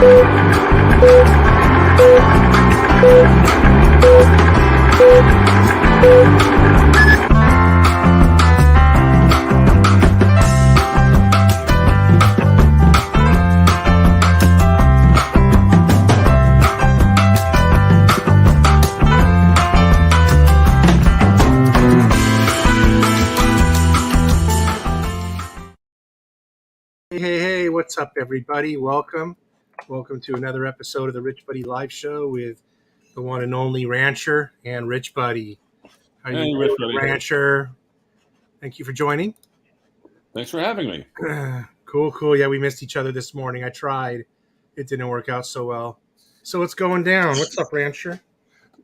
Hey, what's up, everybody? Welcome to another episode of the Rich Buddy Live Show with the one and only Rancher and Rich Buddy. How you doing, Rich Buddy. Rancher? Thank you for joining. Thanks for having me. Cool. Yeah, we missed each other this morning. I tried. It didn't work out so well. So what's going down? What's up, Rancher?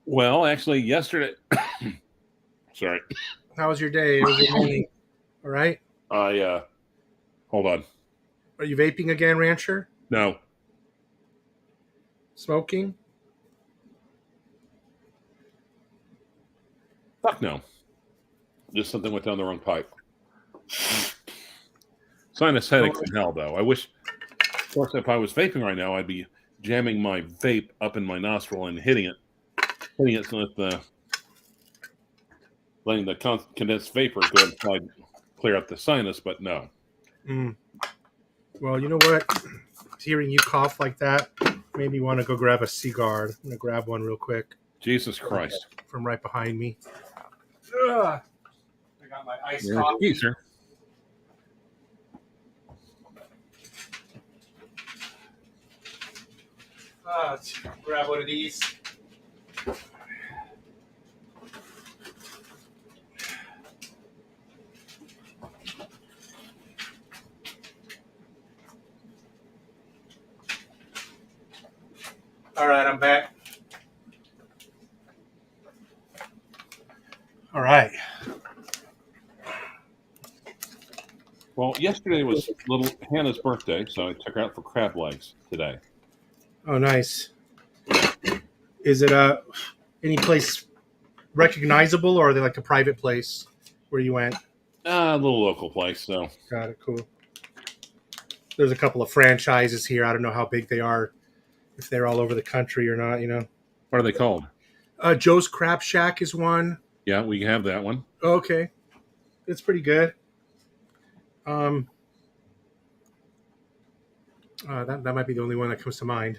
Well, actually, yesterday... Sorry. How was your day? How was your morning? All right? Hold on. Are you vaping again, Rancher? No. Smoking? Fuck no. Just something went down the wrong pipe. Sinus headaches in hell, though. I wish, of course, if I was vaping right now, I'd be jamming my vape up in my nostril and hitting it so that letting the condensed vapor go and clear up the sinus, but no. Well, you know what? Hearing you cough like that made me want to go grab a cigar. I'm going to grab one real quick. Jesus Christ. From right behind me. Ugh. I got my iced coffee. Yes, sir. Let's grab one of these. All right, I'm back. All right. Well, yesterday was little Hannah's birthday, so I took her out for crab legs today. Oh, nice. Is it any place recognizable, or are they like a private place where you went? A little local place, so. Got it, cool. There's a couple of franchises here. I don't know how big they are, if they're all over the country or not, you know. What are they called? Joe's Crab Shack is one. Yeah, we have that one. Okay. It's pretty good. That might be the only one that comes to mind.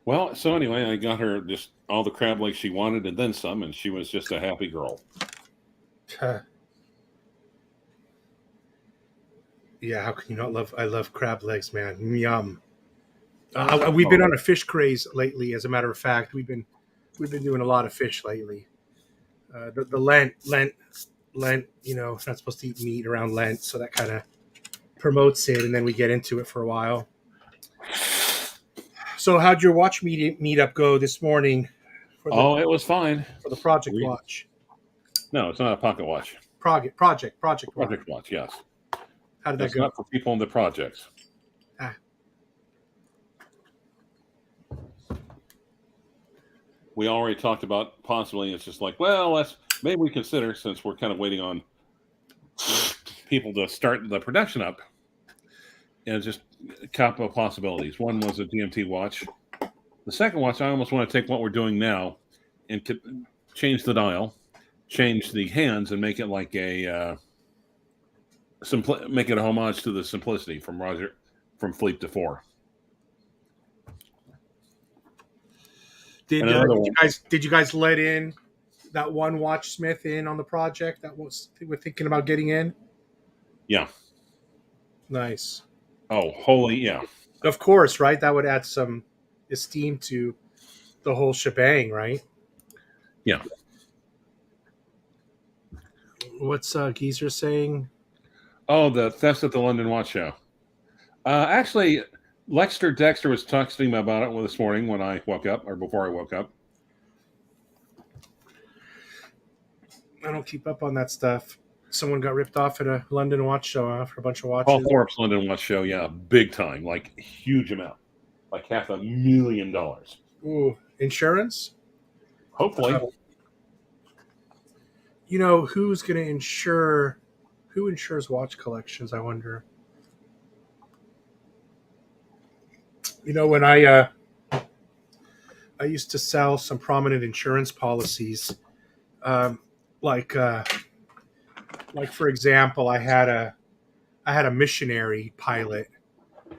Well, so anyway, I got her just all the crab legs she wanted and then some, and she was just a happy girl. Yeah, how can you not love? I love crab legs, man. Yum. We've been on a fish craze lately. As a matter of fact, we've been doing a lot of fish lately. The Lent. You know, it's not supposed to eat meat around Lent, so that kind of promotes it, and then we get into it for a while. So, how'd your watch meetup go this morning? It was fine for the Project Watch. No, it's not a pocket watch. Project Watch. Yes. How did that it's go? Not for people in the projects. We already talked about possibly. It's just like, well, maybe we consider, since we're kind of waiting on people to start the production up, and just a couple of possibilities. One was a DMT watch. The second watch, I almost want to take what we're doing now and change the dial, change the hands, and make it like make it a homage to the simplicity from Fleet to 4. Did you guys let in that one watchsmith in on the project that we're thinking about getting in? Yeah. Nice. Oh, holy yeah. Of course, right? That would add some esteem to the whole shebang, right? Yeah. What's Geezer saying? Oh, the theft at the London Watch Show. Actually, Dexter was texting me about it this morning when I woke up, or before I woke up. I don't keep up on that stuff. Someone got ripped off at a London watch show for a bunch of watches. Paul Thorpe's London Watch Show, yeah, big time, like huge amount, like $500,000. Ooh, insurance? Hopefully. You know, who's going to insure? Who insures watch collections, I wonder? When I used to sell some prominent insurance policies, um, like uh, like for example, I had a missionary pilot,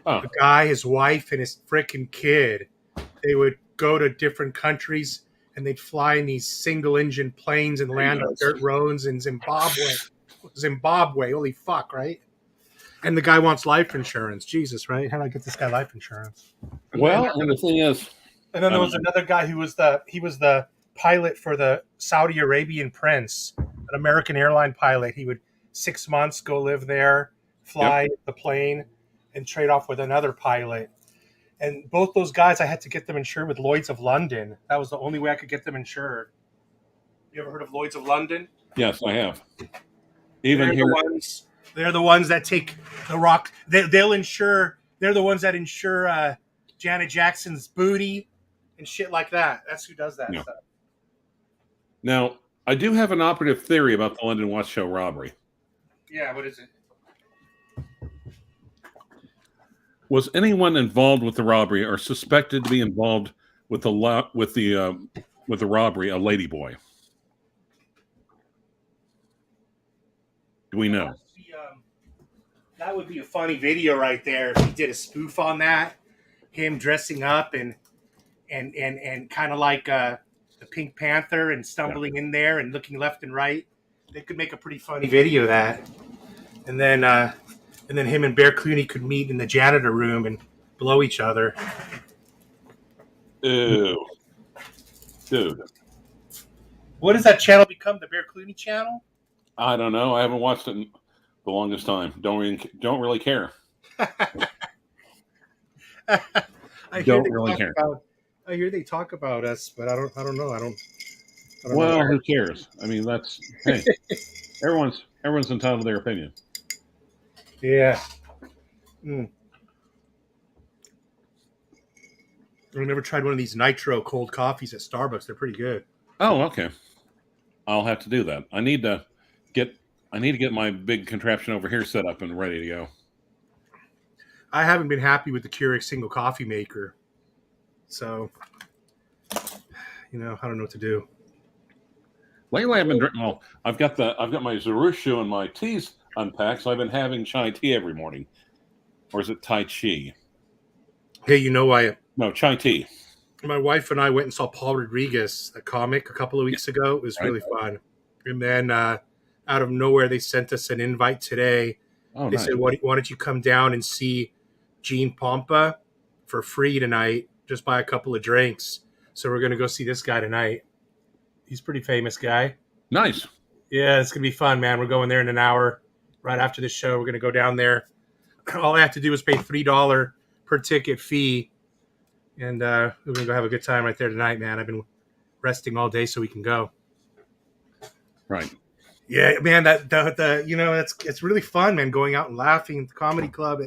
Oh, a guy, his wife, and his frickin' kid. They would go to different countries and they'd fly in these single engine planes and land on yes. dirt roads in Zimbabwe. Zimbabwe, holy fuck, right? And the guy wants life insurance. Jesus, right? How do I get this guy life insurance? Well, and the thing is, And then there um, was another guy who was the pilot for the Saudi Arabian prince, an American airline pilot. He would 6 months go live there, yep. fly the plane, and trade off with another pilot. And both those guys, I had to get them insured with Lloyd's of London. That was the only way I could get them insured. You ever heard of Lloyd's of London? Yes, I have. Even They're here, the ones. They're the ones that take the rock. They'll insure. They're the ones that insure Janet Jackson's booty and shit like that. That's who does that no. stuff. Now, I do have an operative theory about the London Watch Show robbery. Yeah, what is it? Was anyone involved with the robbery or suspected to be involved with the robbery a ladyboy? Do we know? That would be a funny video right there if he did a spoof on that. Him dressing up and kind of like the Pink Panther and stumbling in there and looking left and right. They could make a pretty funny video of that. And then him and Bear Clooney could meet in the janitor room and blow each other. Ew. Dude. What does that channel become? The Bear Clooney channel? I don't know. I haven't watched it in the longest time. Don't really care. I hear they talk about us, but I don't know. I don't Well, know. who cares? I mean, hey, everyone's entitled to their opinion. Yeah. Mm. I've never tried one of these nitro cold coffees at Starbucks. They're pretty good. Oh, okay. I'll have to do that. I need to get my big contraption over here set up and ready to go. I haven't been happy with the Keurig single coffee maker, so I don't know what to do. Lately, I've been drinking. Well, I've got my Zarushu and my teas unpacked, so I've been having chai tea every morning, or is it Tai Chi? Hey, No, chai tea. my wife and I went and saw Paul Rodriguez, a comic, a couple of weeks ago. It was really fun. And then out of nowhere, they sent us an invite today. Oh, they nice. said, why don't you come down and see Gene Pompa for free tonight? Just buy a couple of drinks. So we're going to go see this guy tonight. He's a pretty famous guy. Nice. Yeah, it's going to be fun, man. We're going there in an hour. Right after the show, we're going to go down there. All I have to do is pay $3 per ticket fee. And we're going to go have a good time right there tonight, man. I've been resting all day so we can go. Right. Yeah, man, it's really fun, man, going out and laughing at the comedy club.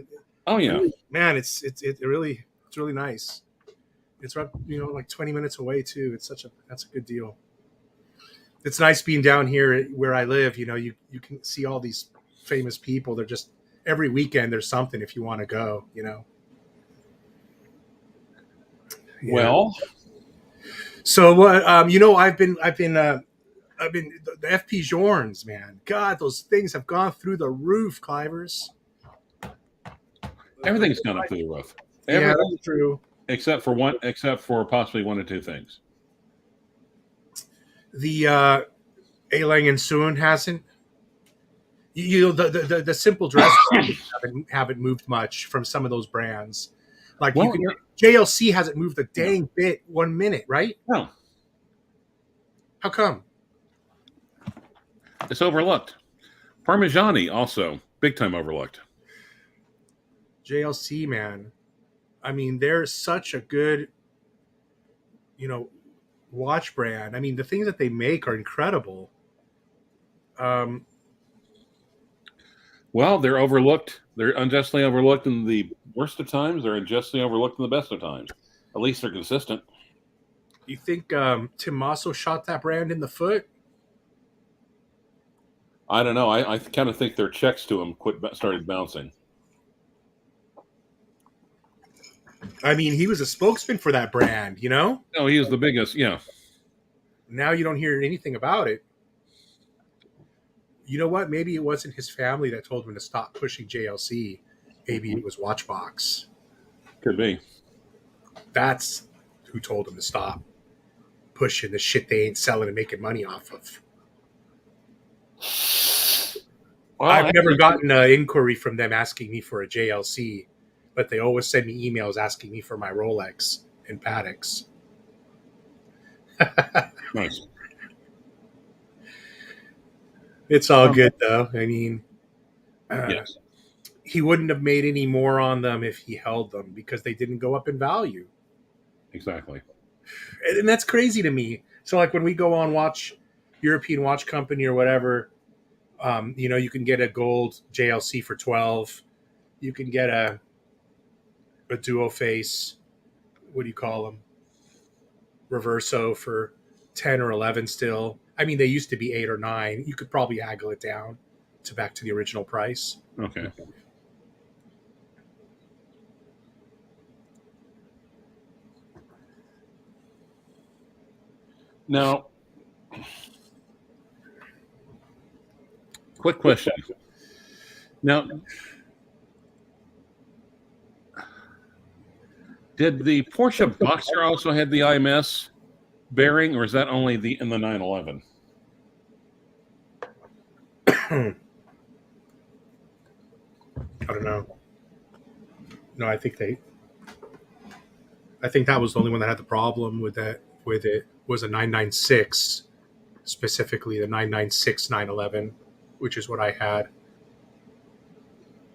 Oh, yeah. Man, it's really nice. It's like 20 minutes away too. That's a good deal. It's nice being down here where I live. You can see all these famous people. They're just every weekend there's something if you want to go. Yeah. Well, so what? I've been the FP Jorns, man. God, those things have gone through the roof, Clivers. everything's gone up through the roof. Yeah, that's true. Except for possibly one or two things. The A-Lang and Soon hasn't. The simple dress haven't moved much from some of those brands. Like JLC hasn't moved a dang bit 1 minute, right? No. How come? It's overlooked. Parmigiani also big time overlooked. JLC, man. I mean, they're such a good, watch brand. I mean, the things that they make are incredible. Well, they're overlooked. They're unjustly overlooked in the worst of times. They're unjustly overlooked in the best of times. At least they're consistent. You think Tim Masso shot that brand in the foot? I don't know. I kind of think their checks to him started bouncing. I mean, he was a spokesman for that brand, you know? No, he was the biggest. Yeah. Now you don't hear anything about it. You know what? Maybe it wasn't his family that told him to stop pushing JLC. Maybe it was Watchbox. Could be. That's who told him to stop pushing the shit they ain't selling and making money off of. Well, I've never gotten an inquiry from them asking me for a JLC, but they always send me emails asking me for my Rolex and Patek's. nice. It's all good, though. I mean, Yes. he wouldn't have made any more on them if he held them because they didn't go up in value. Exactly. And that's crazy to me. So, like when we go on European Watch Company or whatever, you know, you can get a gold JLC for 12. You can get a duo face. What do you call them? Reverso for 10 or 11 still. I mean, they used to be 8 or 9. You could probably haggle it down to back to the original price. Okay. Now, quick question. Now, did the Porsche Boxer also have the IMS bearing, or is that only in the 911? I don't know. No, I think that was the only one that had the problem with it was a 996, specifically the 996 911, which is what I had.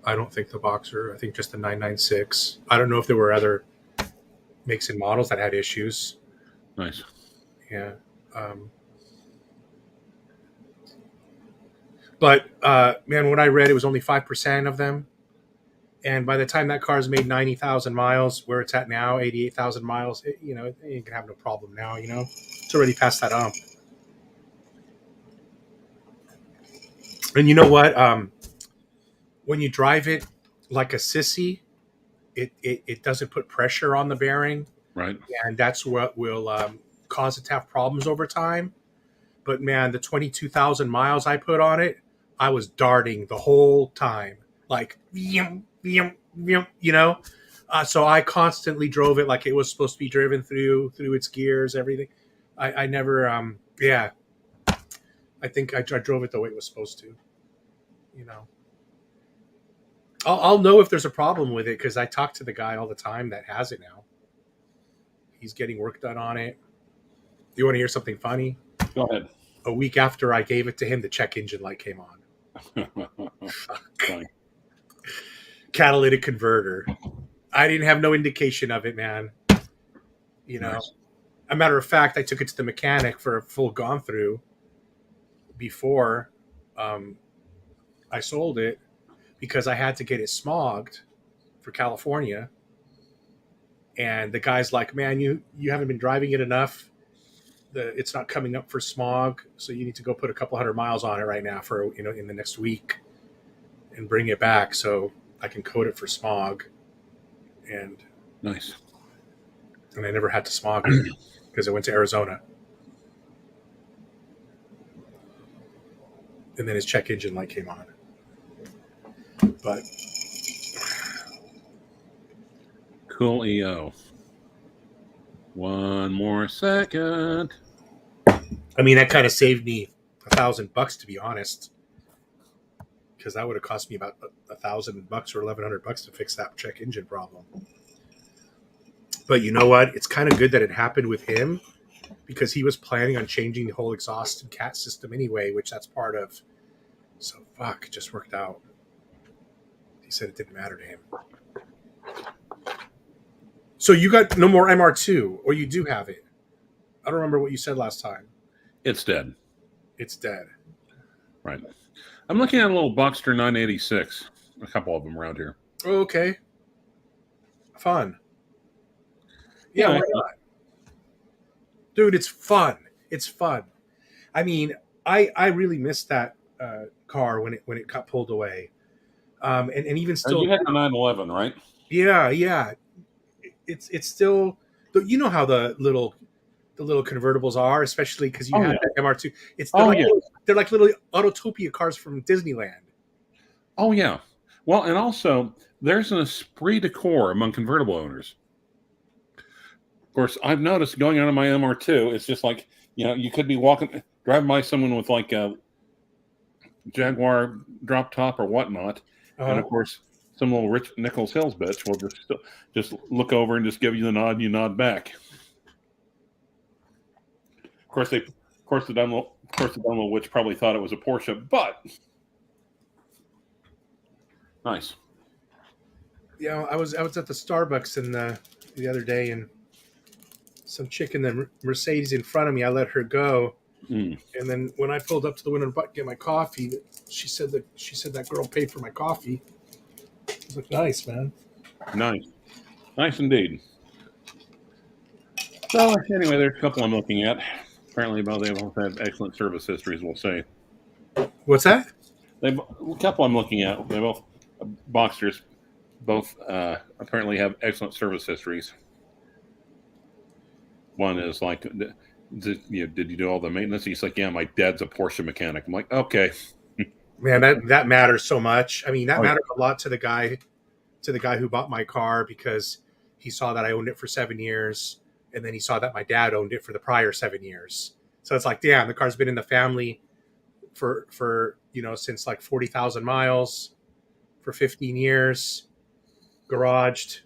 I don't think the Boxer. I think just the 996. I don't know if there were other makes and models that had issues. Nice. Yeah. But man, when I read it was only 5% of them. And by the time that car's made 90,000 miles, where it's at now, 88,000 miles, it ain't going to have no problem now, you know? It's already past that ump. And you know what? When you drive it like a sissy, it doesn't put pressure on the bearing. Right. And that's what will cause it to have problems over time. But man, the 22,000 miles I put on it, I was darting the whole time. Like, you know? So I constantly drove it like it was supposed to be driven through its gears, everything. I never, I think I drove it the way it was supposed to, you know. I'll know if there's a problem with it because I talk to the guy all the time that has it now. He's getting work done on it. You want to hear something funny? Go ahead. A week after I gave it to him, the check engine light came on. Catalytic converter. I didn't have no indication of it, man. You know, nice. A matter of fact, I took it to the mechanic for a full gone through before I sold it because I had to get it smogged for California. And the guy's like, man, you haven't been driving it enough. It's not coming up for smog. So you need to go put a couple 100 miles on it right now for, in the next week and bring it back so I can coat it for smog. And nice. And I never had to smog it because I went to Arizona. And then his check engine light came on. But cool EO. One more second. I mean, that kind of saved me $1,000 to be honest, because that would have cost me about $1,000 or $1,100 to fix that check engine problem. But you know what? It's kind of good that it happened with him because he was planning on changing the whole exhaust and cat system anyway, which that's part of. So fuck, it just worked out. He said it didn't matter to him. So you got no more MR2, or you do have it? I don't remember what you said last time. It's dead. It's dead. Right. I'm looking at a little Boxster 986. A couple of them around here. Oh, okay. Fun. Yeah, why not? Dude, it's fun. It's fun. I mean, I really missed that car when it got pulled away. And even still, you had the 911, right? Yeah. it's still, you know how the little convertibles are, especially because you Oh had yeah. that MR2. Oh yeah. They're like little Autotopia cars from Disneyland. Oh yeah. Well, and also there's an esprit de corps among convertible owners. Of course, I've noticed going on in my MR2, it's just like, you could be driving by someone with like a Jaguar drop top or whatnot, and Uh-huh. of course, some little Rich Nichols Hills bitch will just look over and just give you the nod, and you nod back. Of course, the demo witch probably thought it was a Porsche, but nice. Yeah, I was at the Starbucks the other day, and some chick in the Mercedes in front of me. I let her go, Mm, and then when I pulled up to the window to get my coffee, she said that girl paid for my coffee. I was like, nice, man. nice, nice indeed. So anyway, there's a couple I'm looking at. Apparently, they both have excellent service histories. We'll say What's that? a couple I'm looking at. They both Boxsters. Both apparently have excellent service histories. One is like, did you do all the maintenance? He's like, yeah, my dad's a Porsche mechanic. I'm like, okay. Man, that matters so much. I mean, that Oh yeah, mattered a lot to the guy who bought my car, because he saw that I owned it for 7 years, and then he saw that my dad owned it for the prior 7 years. So it's like, damn, the car's been in the family for since like 40,000 miles, for 15 years, garaged,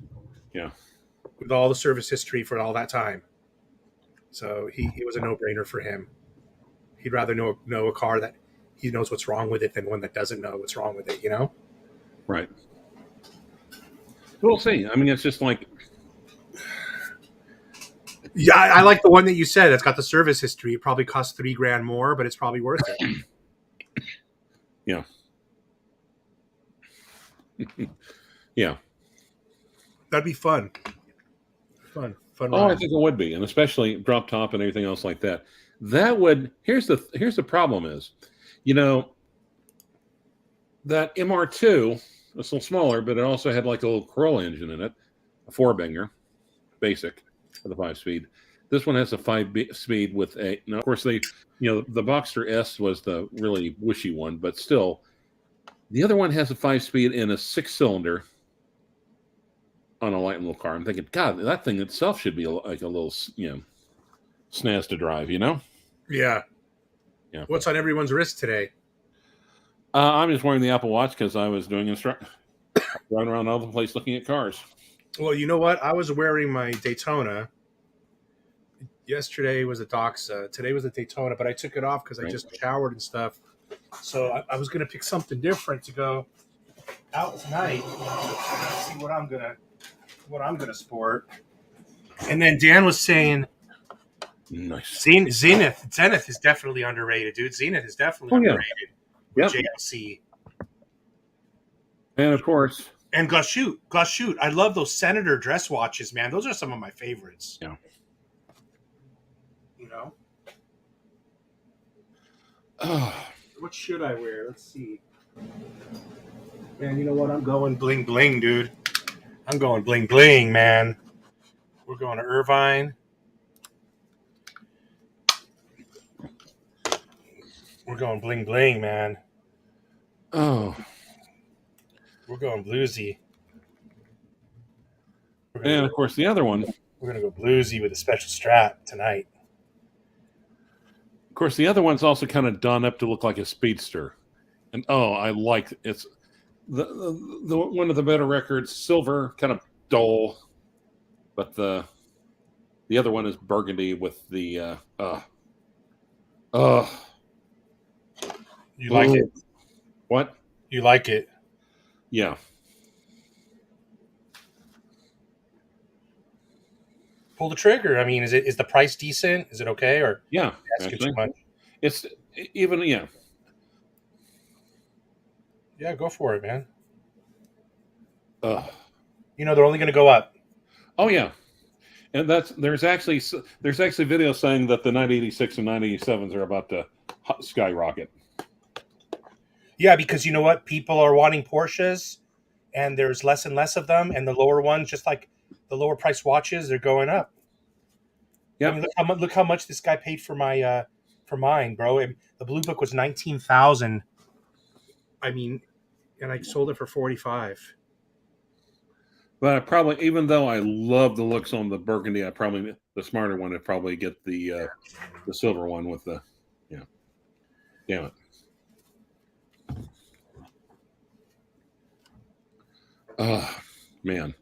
yeah, with all the service history for all that time. So it was a no brainer for him. He'd rather know a car that he knows what's wrong with it than one that doesn't know what's wrong with it. right. We'll see. I mean, it's just like, Yeah, I like the one that you said that's got the service history. It probably costs $3,000 more, but it's probably worth it. yeah, yeah. That'd be fun. Fun Oh, I ride. think it would be, and especially drop top and everything else like that. That would. Here's the problem is, you know, that MR2, it's a little smaller, but it also had like a little Corolla engine in it, a four-banger, basic, with a 5-speed. This one has a 5-speed with a. Now, of course, the Boxster S was the really wishy one, but still, the other one has a 5-speed and a 6-cylinder on a light little car. I'm thinking, God, that thing itself should be like a little, snaz to drive. Yeah. Yeah. What's on everyone's wrist today? I'm just wearing the Apple Watch because I was doing running around all the place looking at cars. Well, you know what? I was wearing my Daytona. Yesterday was a Doxa. Today was a Daytona, but I took it off because I Right. just showered and stuff. So I was gonna pick something different to go out tonight. See what I'm gonna sport. And then Dan was saying Nice. Zenith is definitely underrated, dude. Zenith is definitely Oh, yeah. underrated with Yep. JLC. And of course, And Glashoot. I love those Senator dress watches, man. Those are some of my favorites. yeah. You know? Oh, What should I wear? Let's see. Man, you know what? I'm going bling bling, dude. I'm going bling bling, man. We're going to Irvine. We're going bling bling, man. oh. We're going bluesy. And of course, the other one. We're gonna go bluesy with a special strap tonight. Of course, the other one's also kind of done up to look like a speedster, and I like it's the one of the better records, silver, kind of dull, but the other one is burgundy with the You like it? What? You like it? Yeah. Pull the trigger. I mean, is the price decent? Is it okay, or Yeah. asking Actually, too much? it's even Yeah, go for it, man. Uh, They're only gonna go up. oh yeah, and there's actually videos saying that the 986 and 987s are about to skyrocket. Yeah, because you know what? People are wanting Porsches, and there's less and less of them, and the lower ones, just like the lower price watches, they're going up. Yeah. I mean, look how much this guy paid for mine, bro. I mean, the Blue Book was 19,000. I mean, and I sold it for 45. But I probably, even though I love the looks on the burgundy, I probably the smarter one. I'd probably get the silver one with the, damn it. Oh man,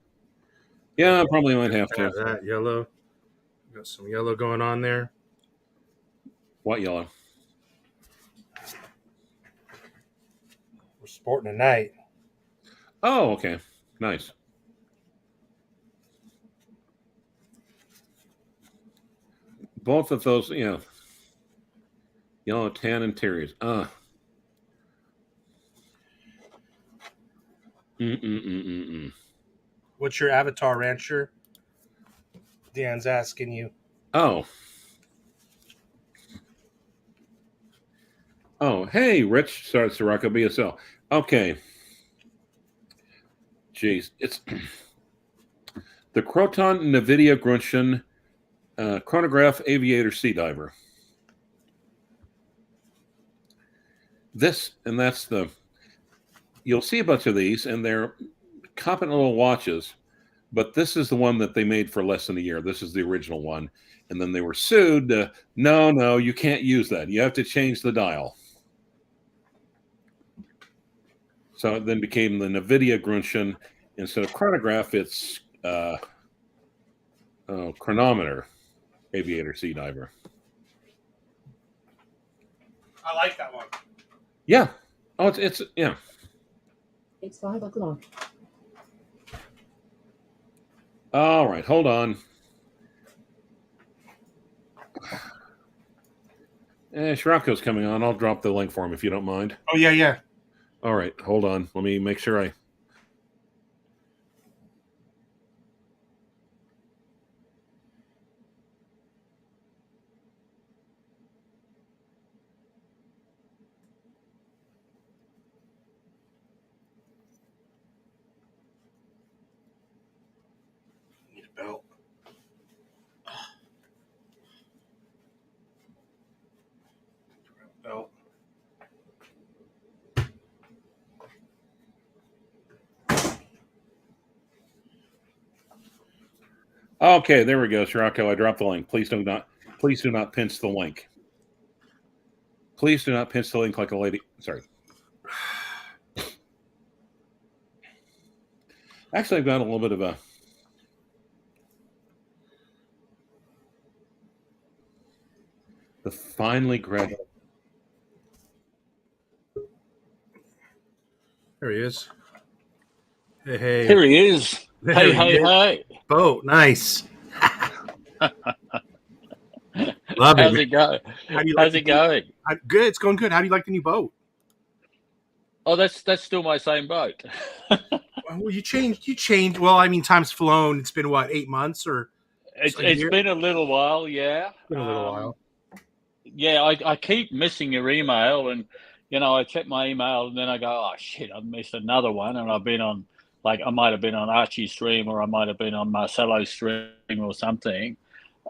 yeah, I probably might have to. That yellow, got some yellow going on there. What yellow? We're sporting tonight. Oh, okay, nice. Both of those, yellow tan interiors. What's your avatar, Rancher? Dan's asking you. Oh, hey, Rich. Sorry, Sirocco BSL. Okay. Jeez, it's the Croton Nvidia Grunchen Chronograph Aviator Sea Diver. That's you'll see a bunch of these, and they're competent little watches, but this is the one that they made for less than a year. This is the original one. And then they were sued. No, you can't use that. You have to change the dial. So it then became the Nvidia Grunchen. Instead of chronograph, it's chronometer Aviator Sea Diver. I like that one. Yeah. Oh, it's yeah. It's 5 o'clock. All right, hold on. Shrapko's coming on. I'll drop the link for him if you don't mind. Oh, yeah. All right, hold on. Let me make sure I... Need a belt. Belt. Okay, there we go, Shrapko. I dropped the link. Please do not pinch the link. Please do not pinch the link like a lady. Sorry. Actually, I've got a little bit of a... The finely grabbed... There he is. Hey. Here he is. There Hey, he hey, is. hey. Boat, nice. Love How's it. it going? How's it going? Good. It's going good. How do you like the new boat? Oh, that's still my same boat. Well, you changed. Well, I mean, time's flown. It's been what, 8 months or? It's been a little while, yeah. It's been a little while. Yeah, I keep missing your email, and I check my email, and then I go, oh shit, I've missed another one, and I've been on, like, I might have been on Archie's stream, or I might have been on Marcelo's stream or something,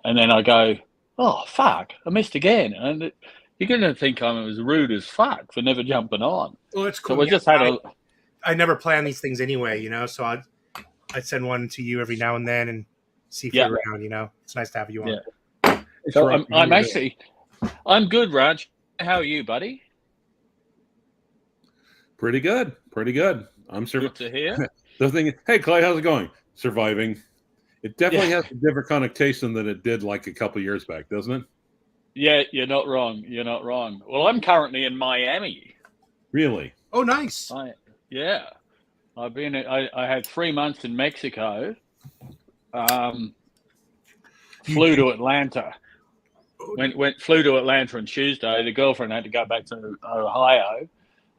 and then I go, oh fuck, I missed again, and you're gonna think I'm as rude as fuck for never jumping on. Well, it's cool. So we just had I never plan these things anyway, so I'd send one to you every now and then and see if you're around. It's nice to have you on. Yeah. So I'm good, Raj. How are you, buddy? Pretty good. I'm Good to hear. The thing is, hey, Clyde, how's it going? Surviving. It definitely has a different connotation than it did like a couple years back, doesn't it? Yeah, you're not wrong. Well, I'm currently in Miami. Really? Oh, nice. I've been. I had 3 months in Mexico. Flew to Atlanta. Flew to Atlanta on Tuesday. The girlfriend had to go back to Ohio,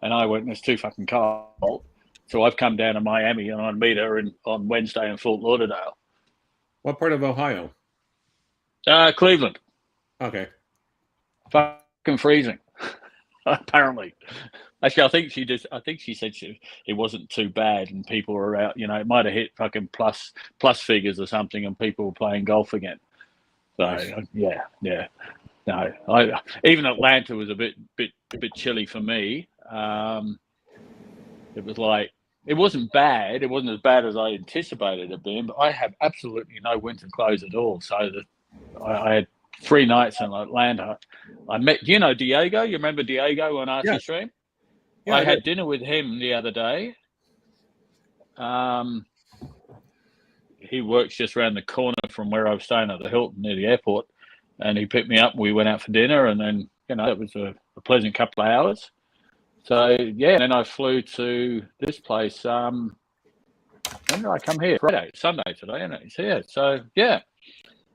and I went, it's too fucking cold. So I've come down to Miami, and I'll meet her on Wednesday in Fort Lauderdale. What part of Ohio? Cleveland. Okay. Fucking freezing. Apparently. Actually, I think she said it wasn't too bad, and people were out. You know, it might have hit fucking plus figures or something, and people were playing golf again. So Nice. yeah. No, even Atlanta was a bit chilly for me. It was like it wasn't bad. It wasn't as bad as I anticipated it being, but I have absolutely no winter clothes at all. So I had 3 nights in Atlanta. I met, you know, Diego. You remember Diego on Archie Stream? Yeah, I had dinner with him the other day. He works just around the corner from where I was staying at the Hilton near the airport, and he picked me up. We went out for dinner, and then it was a pleasant couple of hours. So yeah, and then I flew to this place. When did I come here? Sunday today, isn't it? It's here. So yeah.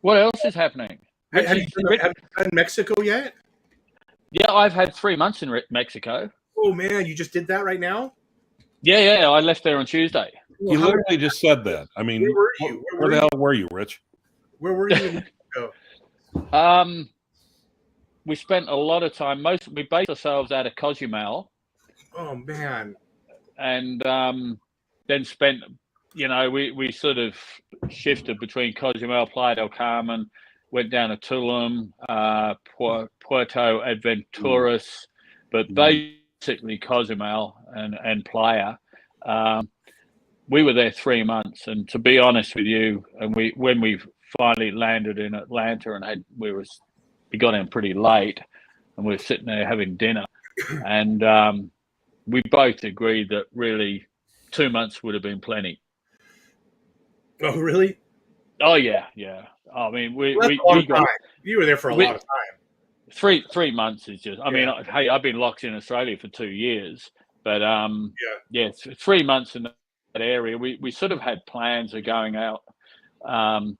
What else is happening? Have you done Mexico yet? Yeah, I've had 3 months in Mexico. Oh man, you just did that right now? Yeah. I left there on Tuesday. You literally just said that. I mean, where were you? Where the hell were you, Rich? Where were you in Mexico? We spent a lot of time. We based ourselves out of Cozumel. Oh man. And then spent, we sort of shifted between Cozumel, Playa del Carmen, went down to Tulum, Puerto Aventuras, but basically Cozumel and Playa. We were there 3 months, and to be honest with you, and when we finally landed in Atlanta, and we got in pretty late, and we were sitting there having dinner, and we both agreed that really 2 months would have been plenty. Oh really? Oh yeah. I mean, you were there for a lot of time. 3 months is just. I mean, hey, I've been locked in Australia for 2 years, but 3 months in that area. We sort of had plans of going out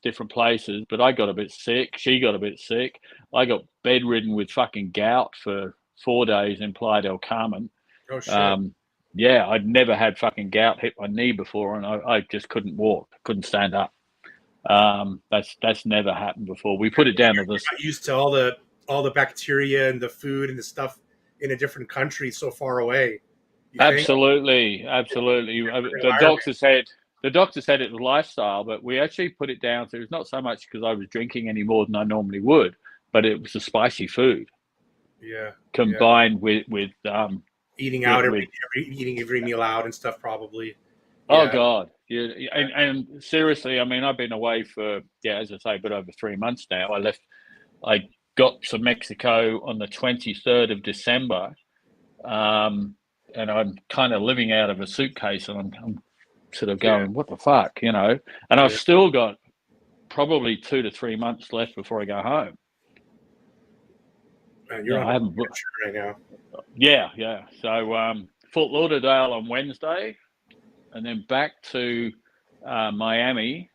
different places, but I got a bit sick. She got a bit sick. I got bedridden with fucking gout for 4 days in Playa del Carmen. Oh shit. I'd never had fucking gout hit my knee before, and I just couldn't walk, couldn't stand up. That's never happened before. We put it down to this. Not used to all the bacteria and the food and the stuff in a different country so far away. Absolutely. The doctor said it was lifestyle, but we actually put it down to it's not so much because I was drinking any more than I normally would, but it was the spicy food. Yeah. Combined with eating out eating every meal out and stuff probably. Oh God. Yeah. And seriously, I mean, I've been away for as I say, a bit over 3 months now. I got to Mexico on the 23rd of December. And I'm kind of living out of a suitcase, and I'm sort of going, what the fuck, And I've still got probably 2 to 3 months left before I go home. Man, you're on a right now. Yeah. So Fort Lauderdale on Wednesday, and then back to Miami,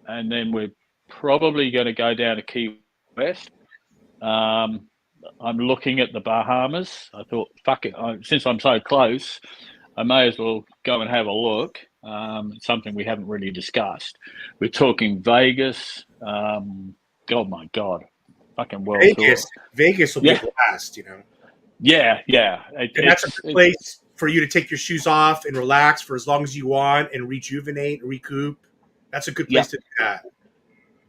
and then we're probably going to go down to Key West. I'm looking at the Bahamas. I thought, fuck it, since I'm so close, I may as well go and have a look. It's something we haven't really discussed. We're talking Vegas. Oh my God, fucking world tour. Vegas will be a blast, Yeah. And that's a good place for you to take your shoes off and relax for as long as you want and rejuvenate and recoup. That's a good place to do that.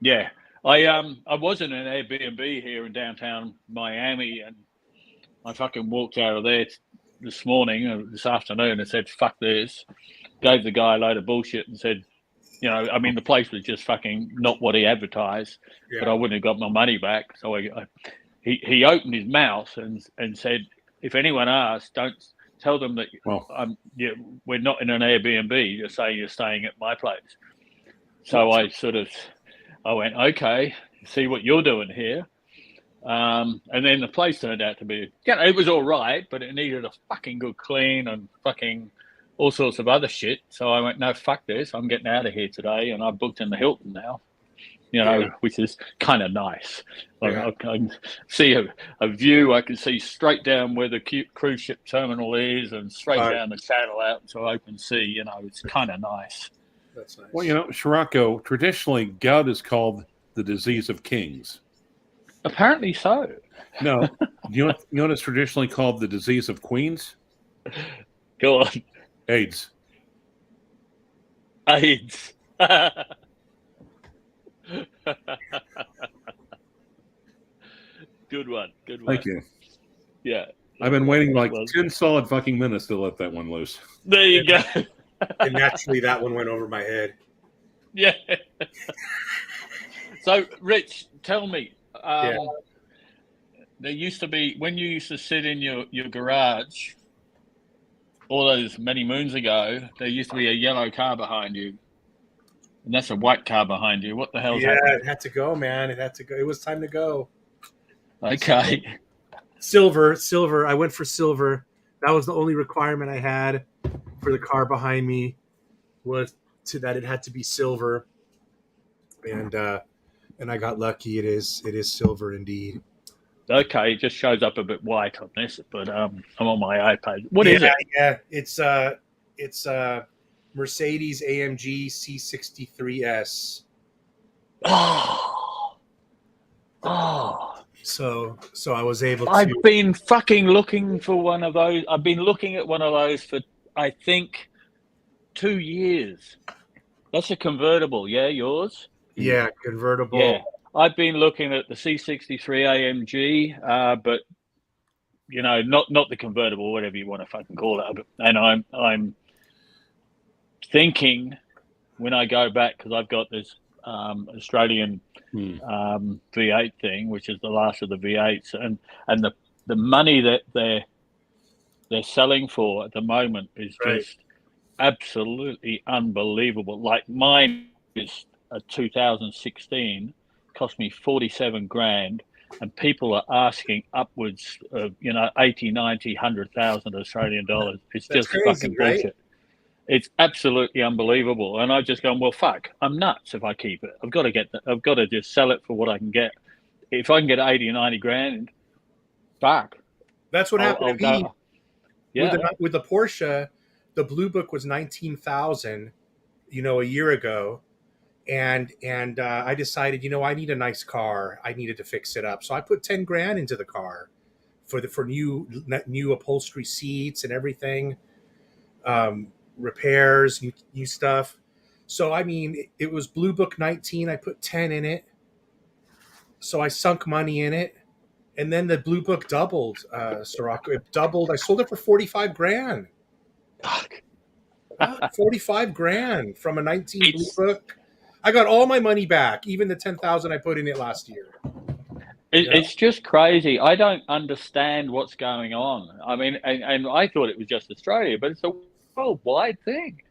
Yeah. I was in an Airbnb here in downtown Miami, and I fucking walked out of there this afternoon, and said, fuck this. Gave the guy a load of bullshit and said, I mean, the place was just fucking not what he advertised, but I wouldn't have got my money back. So he opened his mouth and said, if anyone asks, don't tell them that we're not in an Airbnb. Just say you're staying at my place. So I went, okay, see what you're doing here. And then the place turned out to be, it was all right, but it needed a fucking good clean and fucking all sorts of other shit. So I went, no, fuck this. I'm getting out of here today. And I booked in the Hilton now, which is kind of nice. I can see a view. I can see straight down where the cruise ship terminal is and straight down the channel out into open sea. It's kind of nice. That's nice. Well, Scirocco, traditionally, gout is called the disease of kings. Apparently so. No, you know what it's traditionally called the disease of queens? Go on. AIDS. AIDS. Good one. Good one. Thank you. Yeah. I've been waiting like Well, 10 solid fucking minutes to let that one loose. there you go. And naturally, that one went over my head. Yeah. So, Rich, tell me. Yeah. There used to be, when you used to sit in your garage all those many moons ago, there used to be a yellow car behind you. And that's a white car behind you. What the hell's Yeah, happening? it had to go, man. It had to go. It was time to go. Okay. Silver. I went for silver. That was the only requirement I had for the car behind me, was that it had to be silver. And I got lucky. It is silver indeed. Okay, it just shows up a bit white on this, but I'm on my iPad. What is it? Yeah, it's Mercedes AMG C63S. Oh, So I was able to. I've been fucking looking for one of those. I've been looking at one of those for, I think, 2 years. That's a convertible, yeah, yours? Yeah, convertible. Yeah. I've been looking at the C63 AMG, but not the convertible, whatever you want to fucking call it. And I'm thinking when I go back, because I've got this Australian V8 thing, which is the last of the V8s, and the money that they're selling for at the moment is just absolutely unbelievable. Like mine is a 2016. Cost me 47 grand, and people are asking upwards of 80, 90, 100,000 Australian dollars. It's That's just crazy, fucking right? bullshit. It's absolutely unbelievable, and I've just gone, well, fuck, I'm nuts if I keep it. I've got to just sell it for what I can get. If I can get 80 or 90 grand, fuck. That's what happened to me. Go. Yeah. With the Porsche, the Blue Book was 19,000, a year ago. And I decided, I need a nice car. I needed to fix it up, so I put 10 grand into the car for new upholstery seats and everything, repairs, new stuff. So I mean, it was Blue Book 19. I put 10 in it, so I sunk money in it, and then the Blue Book doubled. Sirocco, it doubled. I sold it for 45 grand. Fuck. 45 grand from a 19 Blue Book. I got all my money back, even the 10,000 I put in it last year. It's just crazy. I don't understand what's going on. I mean, and I thought it was just Australia, but it's a worldwide thing.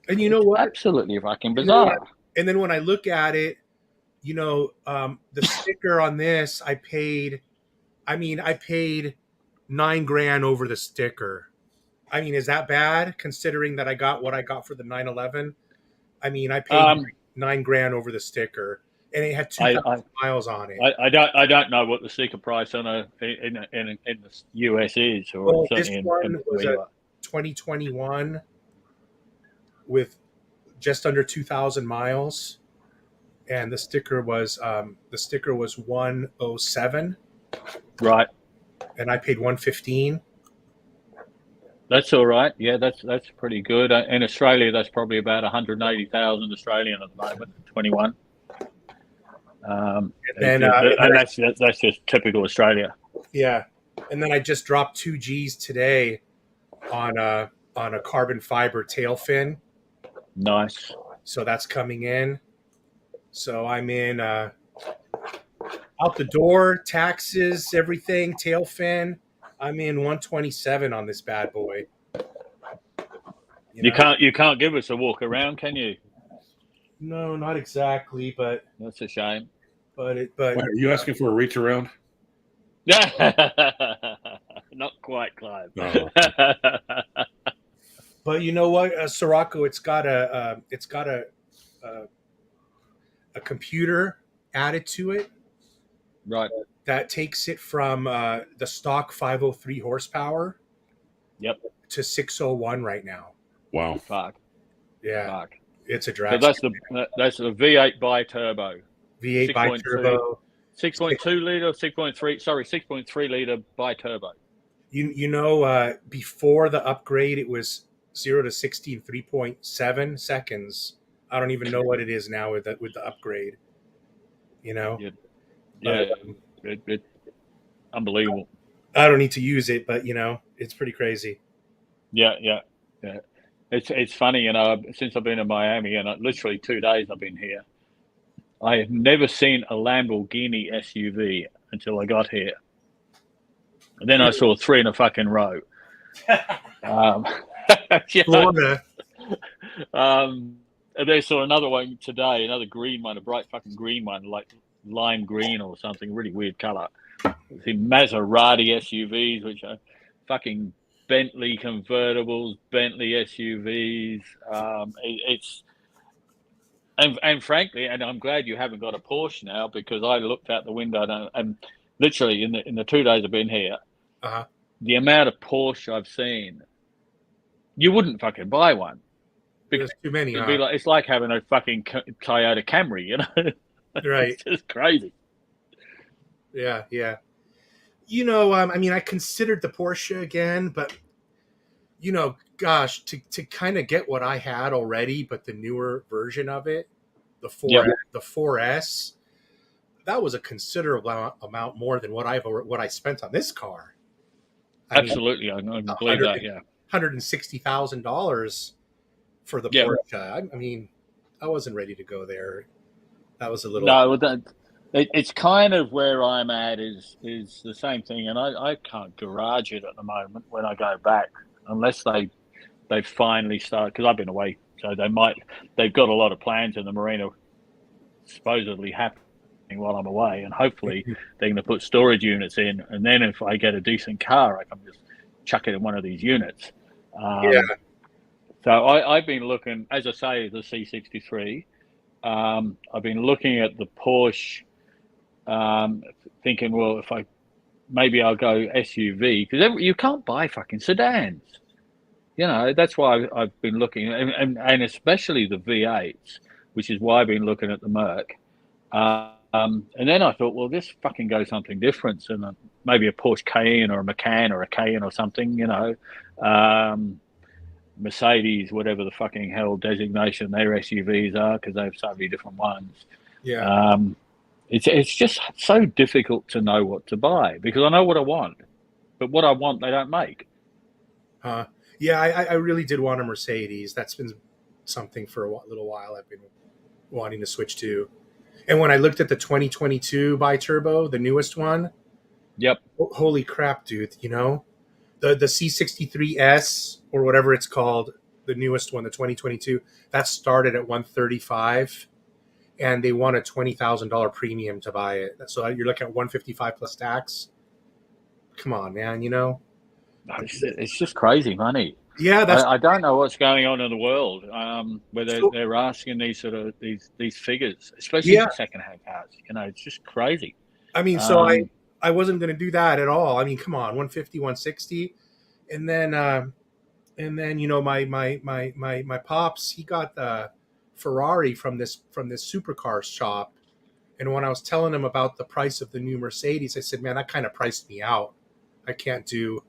And you know what? Absolutely fucking bizarre. And then when I look at it, the sticker on this, I paid 9 grand over the sticker. I mean, is that bad considering that I got what I got for the 911? I mean, I paid 9 grand over the sticker, and it had 2,000 miles on it. I don't know what the sticker price in the US is, or this one was a 2021 with just under 2,000 miles, and the sticker was 107. Right. And I paid 115. That's all right. Yeah, that's pretty good. In Australia, that's probably about 180,000 Australian at the moment. 21. And that's just typical Australia. Yeah, and then I just dropped 2 G's today on a carbon fiber tail fin. Nice. So that's coming in. So I'm in out the door, taxes, everything, tail fin. I'm in 127 on this bad boy. You can't give us a walk around, can you? No, not exactly, but that's a shame. But Wait, are you asking for a reach around? Not quite, Clive. No. But you know what, Sirocco, it's got a computer added to it, right? That takes it from the stock 503 horsepower, to 601 right now. Wow. Fuck. Yeah. Fuck. It's a drag. So that's the V8 bi-turbo. V8 bi-turbo, 6.2 liter, 6.3. Sorry, 6.3 liter bi-turbo. You know, before the upgrade, it was 0 to 60 in 3.7 seconds. I don't even know what it is now with the upgrade. You know, Yeah, but, it unbelievable. I don't need to use it, but you know, it's pretty crazy. Yeah. It's funny, you know, since I've been in Miami, and literally 2 days I've been here, I have never seen a Lamborghini SUV until I got here. And then I saw 3 in a fucking row. Florida. And then I saw another one today, another green one, a bright fucking green one, like lime green or something, really weird color. The Maserati SUVs, which are fucking Bentley convertibles, Bentley SUVs. And frankly, and I'm glad you haven't got a Porsche now, because I looked out the window and literally in the 2 days I've been here, the amount of Porsche I've seen, you wouldn't fucking buy one. There's too many. It'd be like, it's like having a fucking Toyota Camry, you know? Right. It's just crazy. Yeah. You know, I mean, I considered the Porsche again, but you know, gosh, to kind of get what I had already, but the newer version of it, the 4S, that was a considerable amount more than what I spent on this car. Absolutely, I believe that. Yeah, $160,000 for the Porsche. I mean, I wasn't ready to go there. That was a little. No, it's kind of where I'm at is the same thing, and I can't garage it at the moment when I go back, unless they finally start, because I've been away, so they've got a lot of plans in the marina supposedly happening while I'm away, and hopefully they're going to put storage units in, and then if I get a decent car, I can just chuck it in one of these units. So I've been looking, as I say, the C63. I've been looking at the Porsche, thinking, well, maybe I'll go SUV, because you can't buy fucking sedans. You know, that's why I've been looking, and especially the V8s, which is why I've been looking at the Merc. And then I thought, well, this fucking goes something different, and maybe a Porsche Cayenne or a Macan or a Cayenne or something, you know. Mercedes, whatever the fucking hell designation their SUVs are, because they have so many different ones. Yeah. It's just so difficult to know what to buy, because I know what I want, but what I want they don't make. Yeah, I really did want a Mercedes. That's been something for a little while I've been wanting to switch to. And when I looked at the 2022 bi-turbo, the newest one, yep, holy crap, dude! You know, the C63S or whatever it's called, the newest one, the 2022, that started at $135, and they want a $20,000 premium to buy it. So you're looking at $155 plus tax. Come on, man! You know, it's just crazy money. Yeah, I don't know what's going on in the world, where they're asking these sort of these figures, especially for secondhand cars. You know, it's just crazy. I mean, so I wasn't going to do that at all. I mean, come on, 150, 160, and then you know my pops, he got the Ferrari from this supercar shop, and when I was telling him about the price of the new Mercedes, I said, man, that kind of priced me out. I can't do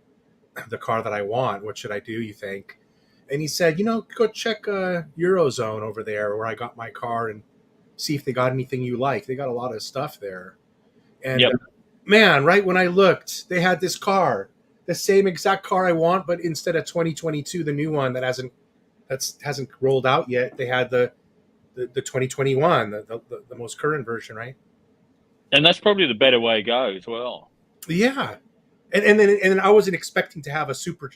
the car that I want. What should I do, you think? And he said, you know, go check Eurozone over there where I got my car and see if they got anything you like. They got a lot of stuff there. And man, right when I looked, they had this car, the same exact car I want, but instead of 2022, the new one that hasn't rolled out yet, they had the 2021, the most current version, right? And that's probably the better way to go as well. Yeah. And then I wasn't expecting to have a super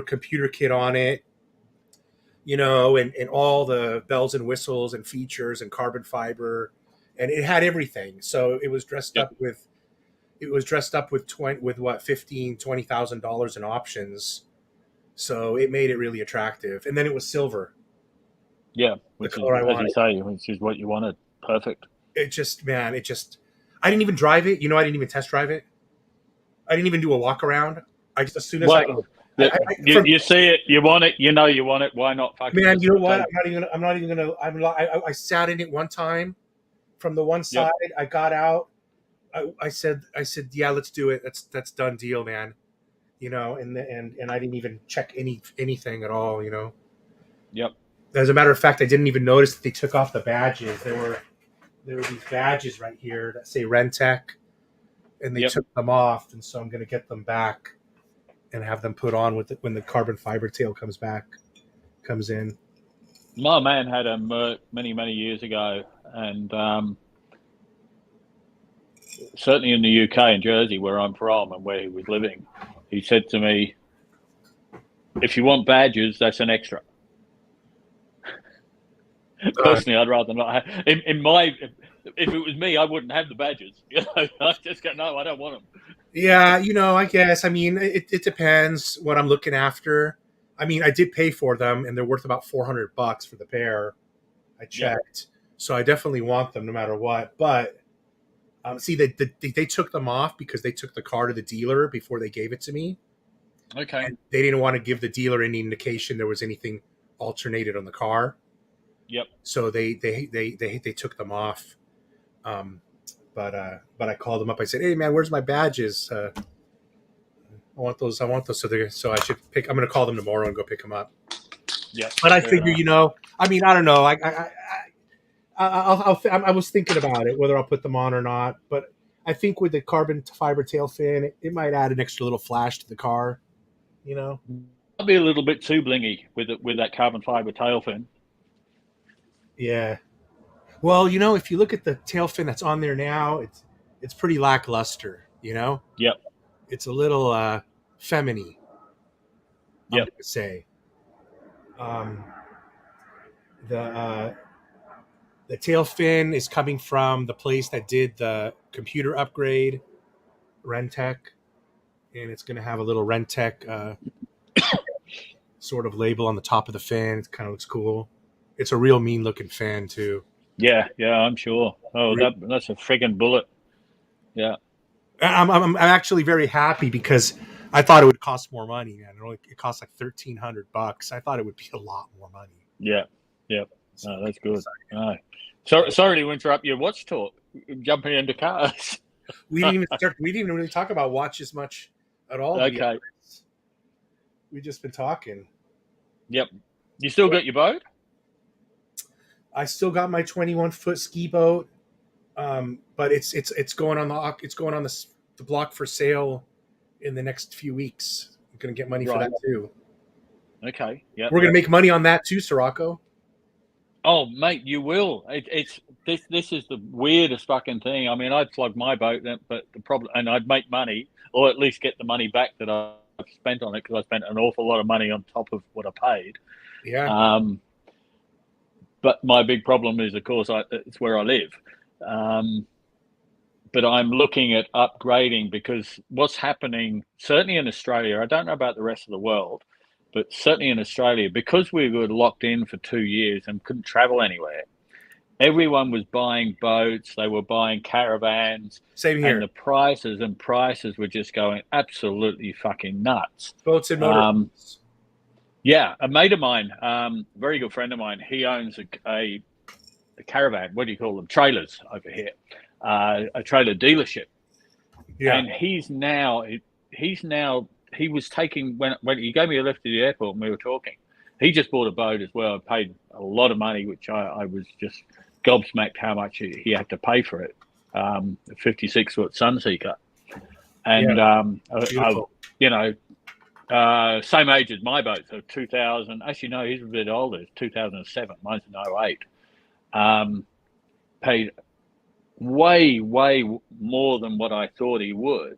computer kit on it, you know, and all the bells and whistles and features and carbon fiber, and it had everything. So it was dressed up with $20,000 in options. So it made it really attractive. And then it was silver. Yeah, which is, as you say, which is what you wanted. Perfect. I didn't even drive it. You know, I didn't even test drive it. I didn't even do a walk around. I just, as soon as you see it, you want it, you know you want it. Why not? Man, you know what? I'm not even gonna. I sat in it one time from the one side. Yep. I got out. I said, yeah, let's do it. That's done deal, man. And I didn't even check anything at all. Yep. As a matter of fact, I didn't even notice that they took off the badges. There were these badges right here that say Rentec, and they took them off, and so I'm going to get them back and have them put on when the carbon fiber tail comes in. My man had a Merc many years ago, and certainly in the UK, in Jersey, where I'm from and where he was living, he said to me, "If you want badges, that's an extra." Personally, I'd rather not have. If it was me, I wouldn't have the badges. I just go, no, I don't want them. Yeah, I guess. I mean, it depends what I'm looking after. I mean, I did pay for them, and they're worth about $400 for the pair. I checked, so I definitely want them no matter what. But see, they took them off because they took the car to the dealer before they gave it to me. Okay. And they didn't want to give the dealer any indication there was anything alternated on the car. Yep. So they took them off. But I called them up. I said, "Hey man, where's my badges? I want those. So I should pick. I'm going to call them tomorrow and go pick them up." Yeah. But I figure, I mean, I don't know. I was thinking about it, whether I'll put them on or not. But I think with the carbon fiber tail fin, it might add an extra little flash to the car. I'll be a little bit too blingy with that carbon fiber tail fin. Yeah. Well, if you look at the tail fin that's on there now, it's pretty lackluster. Yep. It's a little feminine. Yep. I would say. The tail fin is coming from the place that did the computer upgrade, Rentec, and it's going to have a little Rentec sort of label on the top of the fin. It kind of looks cool. It's a real mean looking fan too. Yeah, I'm sure. Oh, that's a friggin' bullet. Yeah. I'm actually very happy because I thought it would cost more money, man. It costs like $1,300. I thought it would be a lot more money. Yeah. Oh, that's good. Oh. Sorry to interrupt your watch talk. Jumping into cars. We didn't even really talk about watches much at all. Okay. We've just been talking. Yep. You still got your boat? I still got my 21-foot ski boat, but it's going on the block for sale in the next few weeks. I'm going to get money for that too. Okay. Yeah. We're going to make money on that too, Sirocco. Oh, mate, you will. This is the weirdest fucking thing. I mean, I'd flog my boat, but the problem, and I'd make money, or at least get the money back that I've spent on it, because I spent an awful lot of money on top of what I paid. Yeah. But my big problem is, of course, it's where I live. But I'm looking at upgrading, because what's happening, certainly in Australia, I don't know about the rest of the world, but certainly in Australia, because we were locked in for 2 years and couldn't travel anywhere, everyone was buying boats, they were buying caravans. Same here. And the prices were just going absolutely fucking nuts. Boats and motorboats. Yeah, a mate of mine, very good friend of mine, he owns a caravan. What do you call them? Trailers over here. A trailer dealership. Yeah. And he was taking, when he gave me a lift to the airport and we were talking, he just bought a boat as well. Paid a lot of money, which I was just gobsmacked how much he had to pay for it. A 56-foot Sunseeker. And, same age as my boat, so 2000. Actually, no, he's a bit older. It's 2007. Mine's an 08. Paid way more than what I thought he would.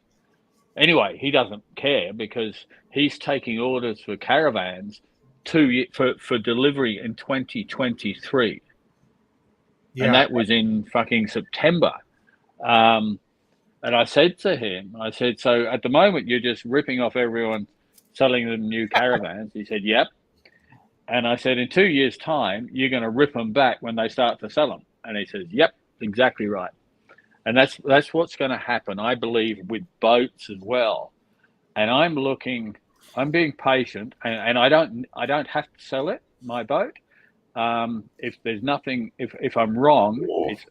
Anyway, he doesn't care, because he's taking orders for caravans for delivery in 2023. Yeah. And that was in fucking September. And I said to him, so at the moment you're just ripping off everyone, selling them new caravans. He said, yep. And I said, in 2 years' time, you're going to rip them back when they start to sell them. And he says, yep, exactly right. And that's what's going to happen, I believe, with boats as well. And I'm being patient, and I don't have to sell it, my boat. If there's nothing, if I'm wrong,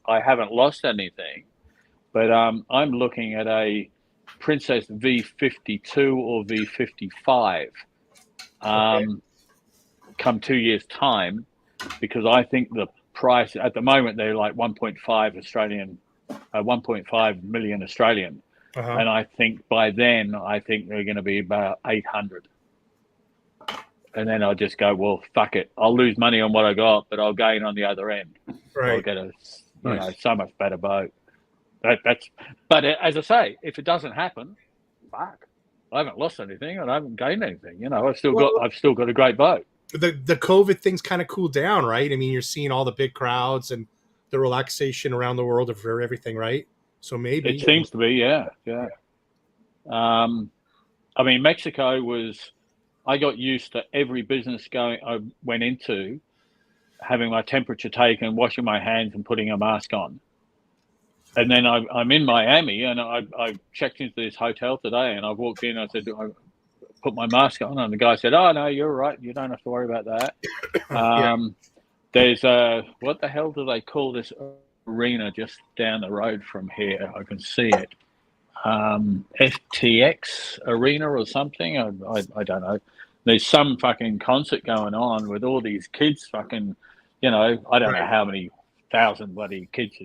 I haven't lost anything. But I'm looking at a Princess V52 or V55 come 2 years' time, because I think the price at the moment they're like 1.5 million Australian, and I think by then I think they're going to be about 800. And then I'll just go, well, fuck it. I'll lose money on what I got, but I'll gain on the other end. Right. I'll get a so much better boat. But as I say, if it doesn't happen, fuck, I haven't lost anything and I haven't gained anything. You know, I've still got a great boat. The COVID thing's kind of cooled down, right? I mean, you're seeing all the big crowds and the relaxation around the world for everything, right? So maybe it seems to be, yeah. I mean, Mexico was. I got used to every business I went into having my temperature taken, washing my hands, and putting a mask on. And then I'm in Miami, and I checked into this hotel today, and I walked in. I said, I put my mask on, and the guy said, "Oh no, you're right. You don't have to worry about that." There's what the hell do they call this arena just down the road from here? I can see it. FTX arena or something. I don't know. There's some fucking concert going on with all these kids fucking, you know, I don't know how many thousand bloody kids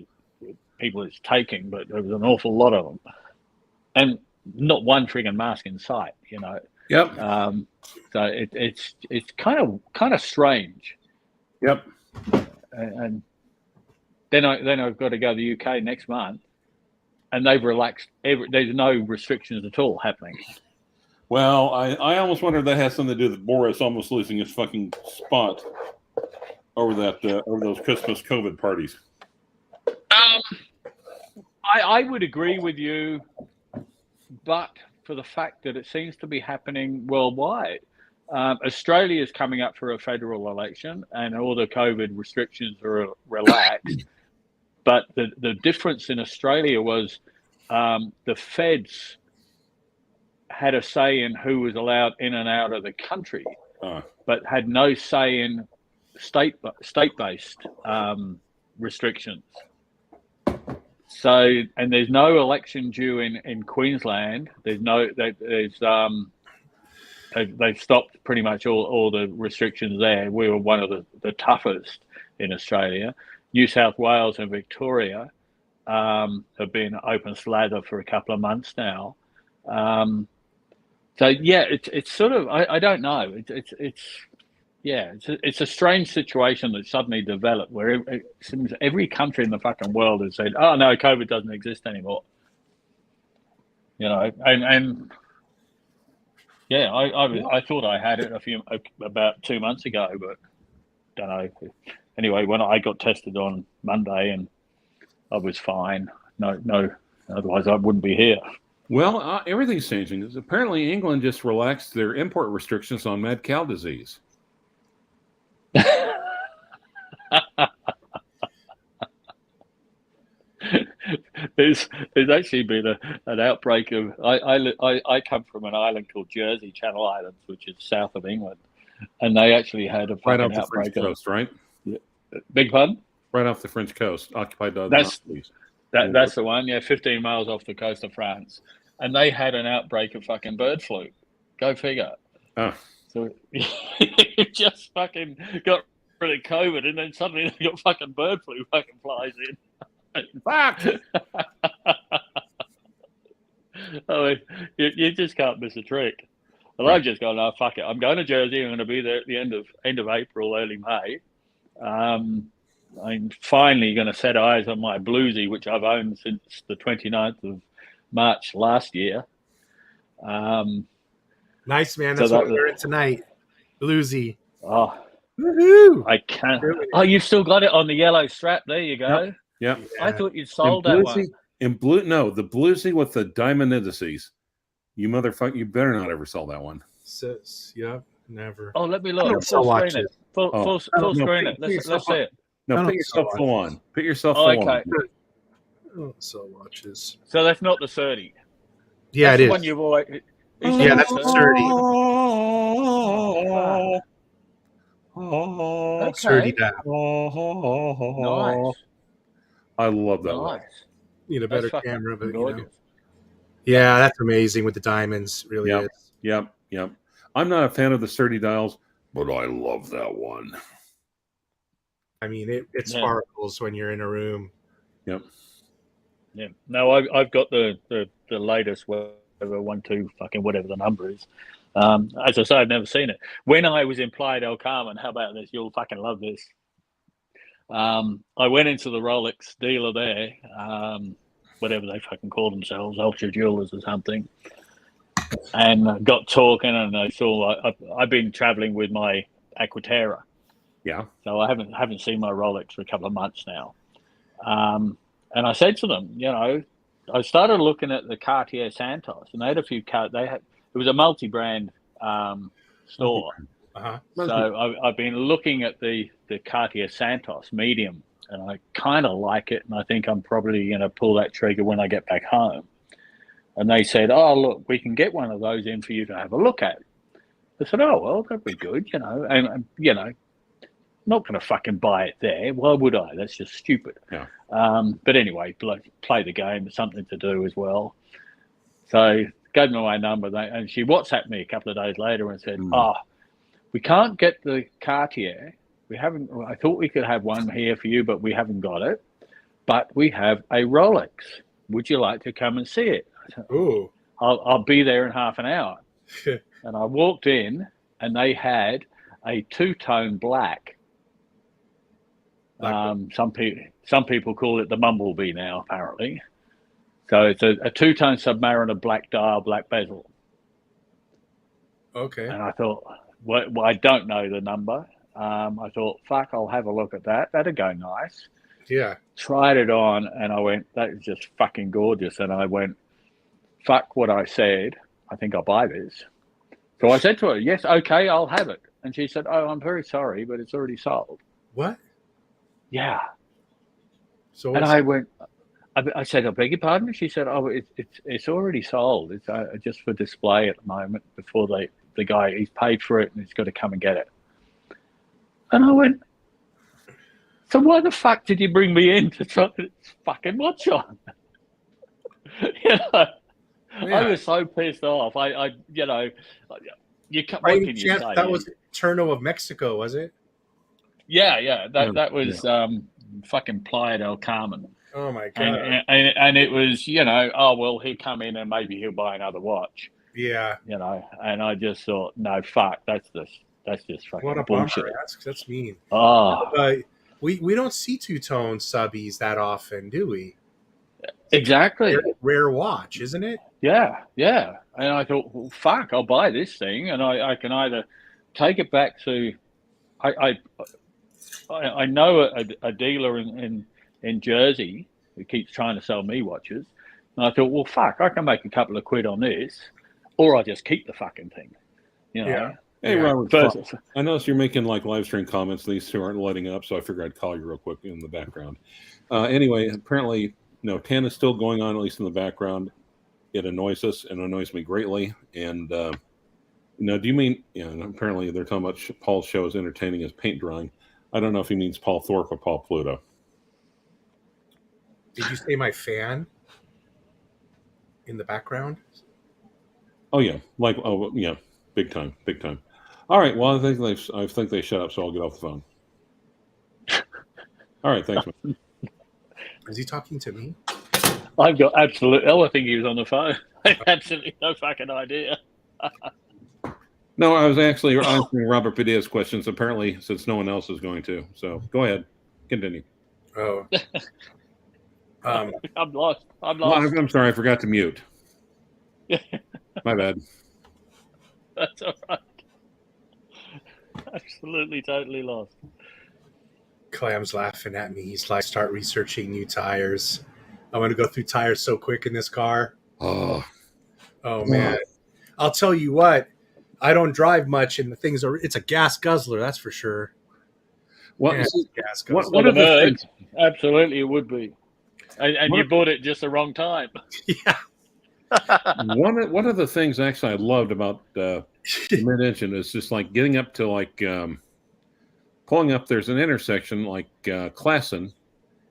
people it's taking, but there was an awful lot of them. And not one friggin' mask in sight, you know. Yep. So it's kind of strange. Yep. And then I've got to go to the UK next month. And they've relaxed. There's no restrictions at all happening. Well, I almost wonder if that has something to do with Boris almost losing his fucking spot over those Christmas COVID parties. I would agree with you, but for the fact that it seems to be happening worldwide. Australia is coming up for a federal election, and all the COVID restrictions are relaxed. But the difference in Australia was the feds had a say in who was allowed in and out of the country, but had no say in state-based restrictions. So, and there's no election due in Queensland. They've stopped pretty much all the restrictions there. We were one of the toughest in Australia. New South Wales and Victoria have been open slather for a couple of months now. So yeah, it's sort of I don't know. It's a strange situation that suddenly developed where it seems every country in the fucking world has said, "Oh no, COVID doesn't exist anymore." You know, and yeah, I thought I had it about 2 months ago, but don't know. Anyway, when I got tested on Monday, and I was fine. No, otherwise I wouldn't be here. Well, everything's changing. Apparently, England just relaxed their import restrictions on mad cow disease. There's actually been an outbreak of. I come from an island called Jersey, Channel Islands, which is south of England, and they actually had a right off the outbreak French coast, right? Big pardon? Right off the French coast, occupied by the Nazis. That's the one, yeah, 15 miles off the coast of France. And they had an outbreak of fucking bird flu. Go figure. Oh. So it just fucking got rid of COVID, and then suddenly they got fucking bird flu fucking flies in. Fuck! I mean, you just can't miss a trick. Well, I've just gone, oh, fuck it. I'm going to Jersey. I'm going to be there at the end of April, early May. I'm finally going to set eyes on my bluesy, which I've owned since the 29th of March last year. Nice, man. That's what we're wearing tonight. Bluesy. Oh, woohoo! I can't. Oh, you've still got it on the yellow strap. There you go. Yep. I thought you'd sold that one. No, the bluesy with the diamond indices. You motherfucker! You better not ever sell that one. Yep, never. Oh, let me look. I don't sell watches. Full screen it. Let's see it. No, put yourself full on. Put yourself full on. I don't sell watches. So that's not the 30. Yeah, that's it is. One you've always, yeah, that's the 30. Oh, Sturdy Okay. dap. Nice. I love that one. Nice. Need a That's better fucking camera, but gorgeous. yeah, that's amazing with the diamonds. Really Yep. is. Yep. I'm not a fan of the sturdy dials, but I love that one. I mean, it Yeah. sparkles when you're in a room. Yep. Yeah. No, I've got the latest whatever 1, 2 fucking whatever the number is. As I say, I've never seen it. When I was in Playa del Carmen, how about this? You'll fucking love this. I went into the Rolex dealer there, whatever they fucking call themselves, Ultra Jewelers or something, and got talking. And I saw I've been traveling with my Aquaterra, Yeah. so I haven't seen my Rolex for a couple of months now. And I said to them, I started looking at the Cartier Santos, and they had a few it was a multi-brand store. Uh-huh. So I've been looking at the Cartier Santos medium, and I kind of like it, and I think I'm probably going to pull that trigger when I get back home. And they said, "Oh, look, we can get one of those in for you to have a look at." I said, "Oh, well, that'd be good, and not going to fucking buy it there. Why would I? That's just stupid." Yeah. But anyway, play the game. It's something to do as well. So gave me my number, and she WhatsApped me a couple of days later and said, "Oh, we can't get the Cartier. We haven't. I thought we could have one here for you, but we haven't got it. But we have a Rolex. Would you like to come and see it?" I said, Ooh. I'll be there in half an hour. And I walked in, and they had a two-tone black. Some people call it the Mumblebee now, apparently. So it's a two-tone Submariner, black dial, black bezel. Okay. And I thought, well, I don't know the number. I thought, fuck, I'll have a look at that. That'd go nice. Yeah. Tried it on, and I went, that is just fucking gorgeous. And I went, fuck what I said. I think I'll buy this. So I said to her, yes, okay, I'll have it. And she said, oh, I'm very sorry, but it's already sold. What? Yeah. So And I went, I said, I beg your pardon? She said, oh, it's already sold. It's just for display at the moment before the guy, he's paid for it and he's got to come and get it. And I went, so why the fuck did you bring me in to try to fucking watch on? Yeah. I was so pissed off. You can't, what By can any you chance say? that was Turno of Mexico, was it? Yeah. That was fucking Playa del Carmen. Oh my god. And it was, oh well, he'll come in and maybe he'll buy another watch. Yeah. And I just thought, no, fuck, that's just fucking What a bullshit. bummer. That's mean. Oh, We don't see two-tone subbies that often, do we? exactly. Rare watch, isn't it? Yeah. And I thought, well, fuck, I'll buy this thing, and I can either take it back to, I know a dealer in Jersey who keeps trying to sell me watches, and I thought, well, fuck, I can make a couple of quid on this, or I just keep the fucking thing, Yeah. Hey, Yeah. Robert, I noticed you're making like live stream comments. These two aren't letting up, so I figured I'd call you real quick in the background. Anyway, apparently, TAN is still going on, at least in the background. It annoys us and annoys me greatly. And do you mean? Apparently, they're talking about Paul's show is entertaining as paint drawing. I don't know if he means Paul Thorpe or Paul Pluto. Did you say my fan in the background? Oh yeah, big time. All right, well, I think they shut up, so I'll get off the phone. All right, thanks, man. Is he talking to me? I've got absolute. Oh, I think he was on the phone. I have absolutely no fucking idea. No, I was actually answering Robert Padilla's questions, apparently, since no one else is going to. So go ahead. Continue. Oh. I'm lost. Well, I'm sorry. I forgot to mute. My bad. That's all right. Absolutely, totally lost. Clam's laughing at me. He's like, start researching new tires. I want to go through tires so quick in this car. Oh man. I'll tell you what. I don't drive much, and it's a gas guzzler, that's for sure. What are the things? Absolutely, it would be. And you bought it just the wrong time. Yeah. One of the things actually I loved about the mid-engine is just like getting up to like pulling up. There's an intersection like Classen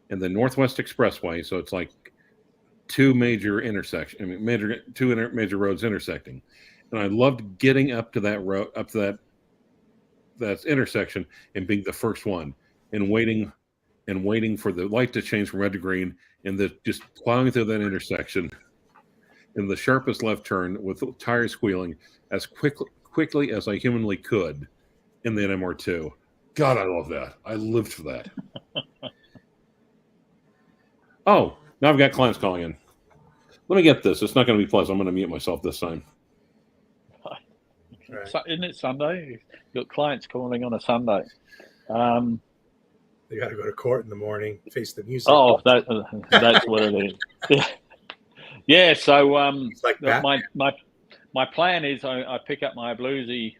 and the Northwest Expressway. So it's like two major intersections. I mean, major roads intersecting. And I loved getting up to that road, up to that intersection, and being the first one, and waiting for the light to change from red to green, and just plowing through that intersection in the sharpest left turn with tires squealing as quickly as I humanly could in the NMR2. God, I love that. I lived for that. Oh, now I've got clients calling in. Let me get this. It's not going to be pleasant. I'm going to mute myself this time. Right. So, isn't it Sunday? You've got clients calling on a Sunday. They got to go to court in the morning, face the music. Oh, that's what it is. Yeah. So It's like Batman. my plan is I pick up my bluesy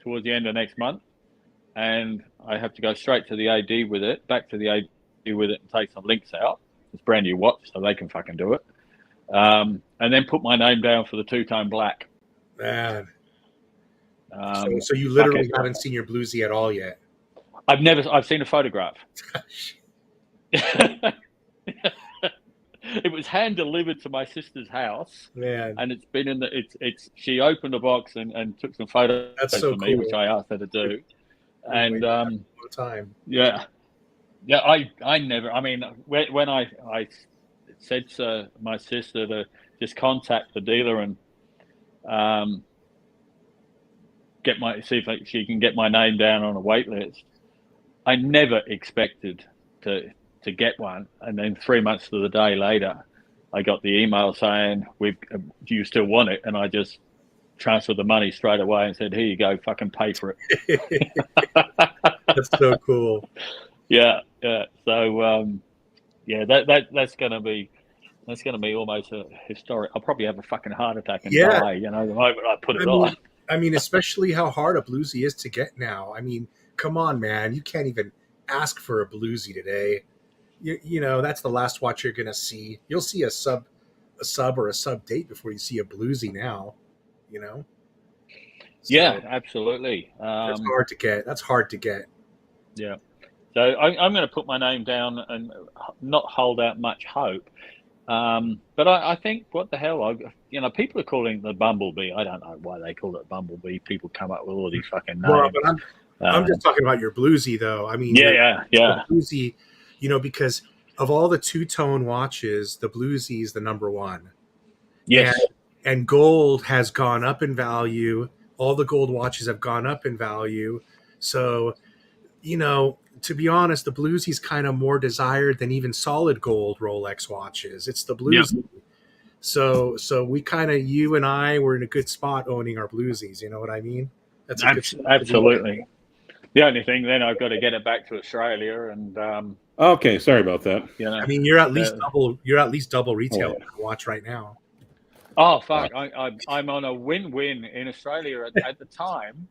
towards the end of next month, and I have to go straight to the AD with it, back to the AD with it, and take some links out. It's a brand new watch, so they can fucking do it. And then put my name down for the two-tone black. Man. So you literally haven't seen your bluesy at all yet? I've seen a photograph. It was hand delivered to my sister's house, man, and it's been in she opened the box and took some photos so for me, cool. which I asked her to do. And time. yeah, I never. I mean, when I said to my sister to just contact the dealer and see if she can get my name down on a wait list, I never expected to get one. And then 3 months to the day later, I got the email saying, do you still want it? And I just transferred the money straight away and said, here you go, fucking pay for it. That's so cool. Yeah. So that's gonna be almost a historic. I'll probably have a fucking heart attack and die, the moment I put it on. I mean, especially how hard a bluesy is to get now. I mean, come on, man. You can't even ask for a bluesy today. You know, that's the last watch you're gonna see. You'll see a sub or a sub date before you see a bluesy now. You know. So, yeah, absolutely. That's hard to get. That's hard to get. Yeah. So I'm going to put my name down and not hold out much hope. But I think, what the hell? People are calling it the Bumblebee. I don't know why they call it Bumblebee. People come up with all these fucking names. Well, but I'm just talking about your bluesy, though. I mean, yeah. The bluesy, because of all the two-tone watches, the bluesy is the number one. Yes. And gold has gone up in value. All the gold watches have gone up in value. So, to be honest, the bluesy's kind of more desired than even solid gold Rolex watches. It's the bluesy. Yep. So we kind of, you and I were in a good spot owning our bluesies. You know what I mean? That's absolutely. The only thing then, I've got to get it back to Australia and. Okay, sorry about that. I mean, you're at least double. You're at least double retail watch right now. Oh fuck! I'm on a win-win in Australia at the time.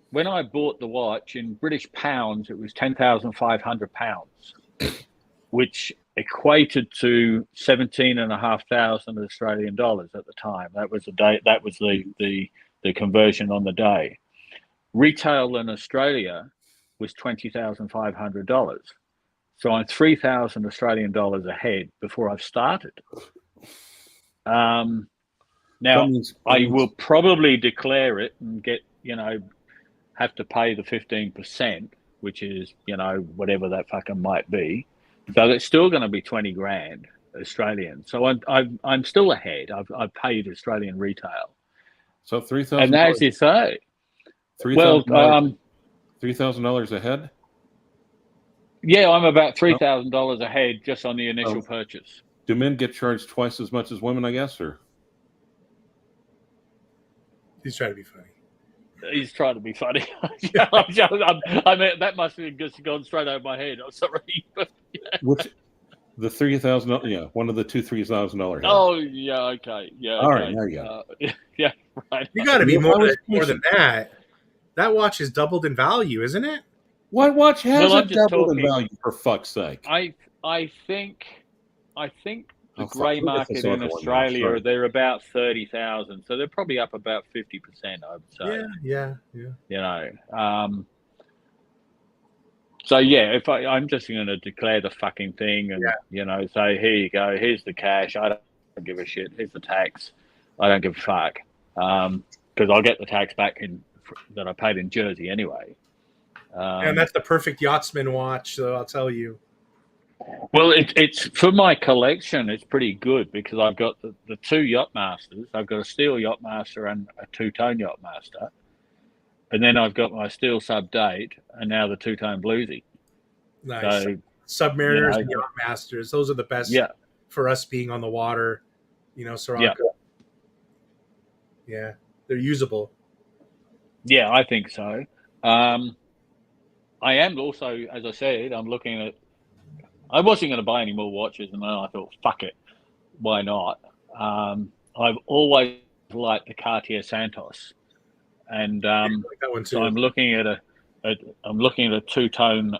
When I bought the watch in British pounds, it was £10,500, which equated to 17,500 Australian dollars at the time. That was the day. That was the conversion on the day. Retail in Australia was $20,500. So I'm 3,000 Australian dollars ahead before I've started. Now I will probably declare it and get, have to pay the 15%, which is, whatever that fucking might be. So it's still going to be 20 grand Australian. So I'm still ahead. I've paid Australian retail. So $3,000. And as you say, $3,000 ahead. Yeah, I'm about $3,000 ahead just on the initial purchase. Do men get charged twice as much as women, I guess, or? He's trying to be funny. He's trying to be funny. I mean, that must have just gone straight over my head. I'm sorry. Which, the $3,000? Yeah, one of the two $3,000. Oh, yeah, okay. Yeah. All right, there you go. Yeah, right. You got to be more than that. That watch is doubled in value, isn't it? What watch hasn't doubled in value, for fuck's sake? I think The grey market in Australia, they're about 30,000, so they're probably up about 50%, I would say. Yeah. You know, so yeah, if I'm just going to declare the fucking thing and you know, say, here you go, here's the cash. I don't give a shit. Here's the tax. I don't give a fuck, because I'll get the tax back that I paid in Jersey anyway. And that's the perfect yachtsman watch, so I'll tell you. Well, it's for my collection. It's pretty good because I've got the two Yachtmasters. I've got a steel Yachtmaster and a two-tone Yachtmaster, and then I've got my steel Sub-Date and now the two-tone Bluesy. Nice. So, Submariners and Yachtmasters. Those are the best for us being on the water. You know, Sirocco. Yeah, they're usable. Yeah, I think so. I am also, as I said, I'm looking at. I wasn't going to buy any more watches, and then I thought, fuck it, why not? I've always liked the Cartier Santos, and I like that one too. So I'm looking at a two-tone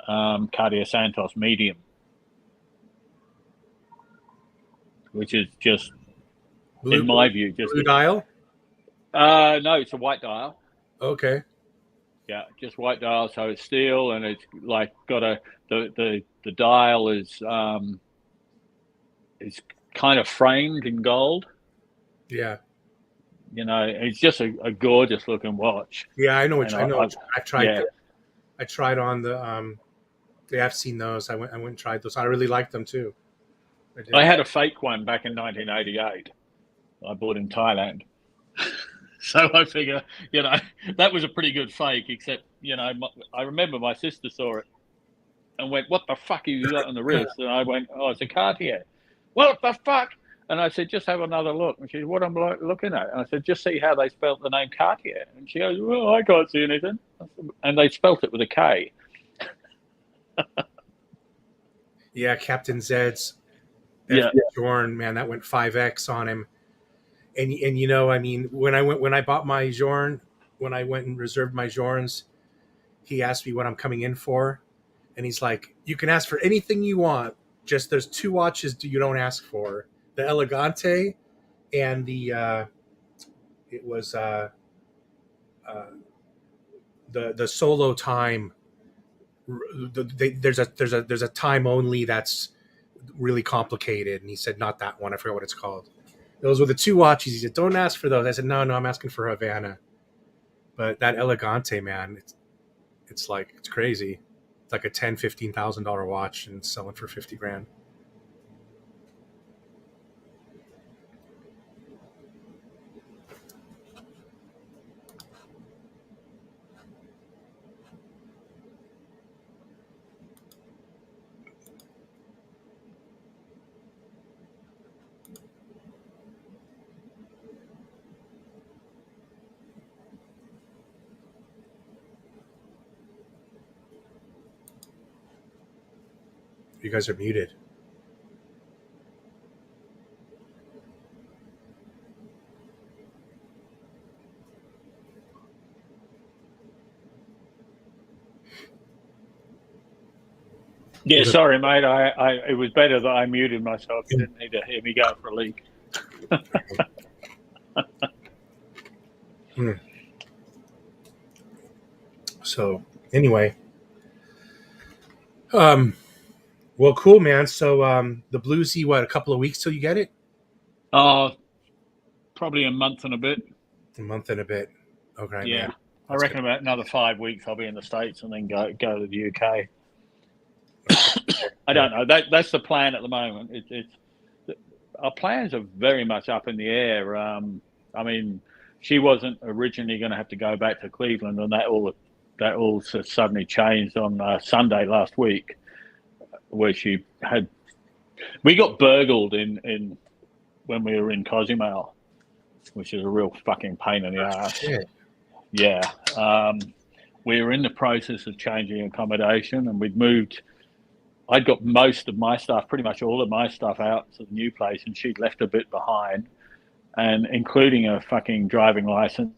Cartier Santos medium, which is just, in my view, just blue dial. No, it's a white dial. Okay. Yeah, just white dial, so it's steel, and it's like got the dial is it's kind of framed in gold. Yeah. You know, it's just a gorgeous looking watch. Yeah, I know which. I know. I've tried. Yeah. I tried on the. Yeah, I've seen those. I went and tried those. I really liked them too. I had a fake one back in 1988. I bought in Thailand. So I figure, you know, that was a pretty good fake, except, you know, I remember my sister saw it and went, what the fuck have you got on the wrist? And I went, oh, it's a Cartier. What the fuck? And I said, just have another look. And she said, what am I looking at? And I said, just see how they spelt the name Cartier. And she goes, well, I can't see anything. And they spelt it with a K. Yeah, Captain Zed's. Jorn, man, that went 5X on him. And you know, I mean, when I bought my Jorn, when I went and reserved my Jorns, he asked me what I'm coming in for, and he's like, "You can ask for anything you want. Just there's two watches you don't ask for: the Elegante and the Solo Time. There's a time only that's really complicated." And he said, "Not that one. I forgot what it's called." Those were the two watches. He said, don't ask for those. I said, no, I'm asking for Havana. But that Elegante, man, it's like, it's crazy. It's like a $10,000, $15,000 watch and selling for $50,000. You guys are muted. Yeah, sorry, mate. It was better that I muted myself. You didn't need to hear me go for a leak. So anyway, well, cool, man. So the Bluesy, what, a couple of weeks till you get it? Probably a month and a bit. A month and a bit. Okay, yeah. Man. I reckon about another 5 weeks I'll be in the States and then go to the UK. I don't know. That's the plan at the moment. Our plans are very much up in the air. I mean, she wasn't originally going to have to go back to Cleveland, and that all suddenly changed on Sunday last week, where we got burgled in when we were in Cozumel, which is a real fucking pain in the ass. Shit. Yeah. We were in the process of changing accommodation, and we'd moved. I'd got most of my stuff, pretty much all of my stuff, out to the new place, and she'd left a bit behind, and including a fucking driving license,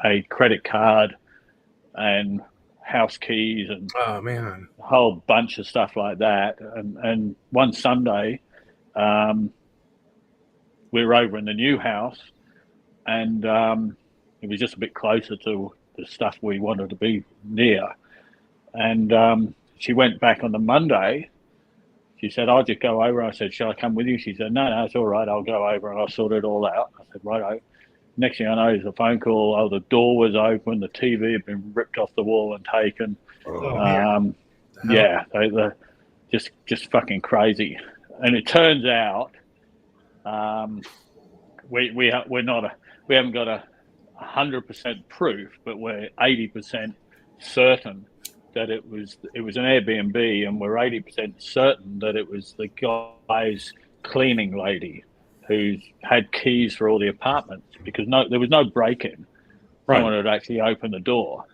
a credit card, and house keys, and oh man, a whole bunch of stuff like that. And one Sunday, we were over in the new house, and it was just a bit closer to the stuff we wanted to be near. And she went back on the Monday. She said, I'll just go over. I said, shall I come with you? She said, no, it's all right. I'll go over and I'll sort it all out. I said, righto. Next thing I know is a phone call. Oh, the door was open. The TV had been ripped off the wall and taken. Yeah, they're just fucking crazy. And it turns out we haven't got 100% proof, but we're 80% certain that it was an Airbnb, and we're 80% certain that it was the guy's cleaning lady who had keys for all the apartments, because there was no break-in. Right. Someone had actually opened the door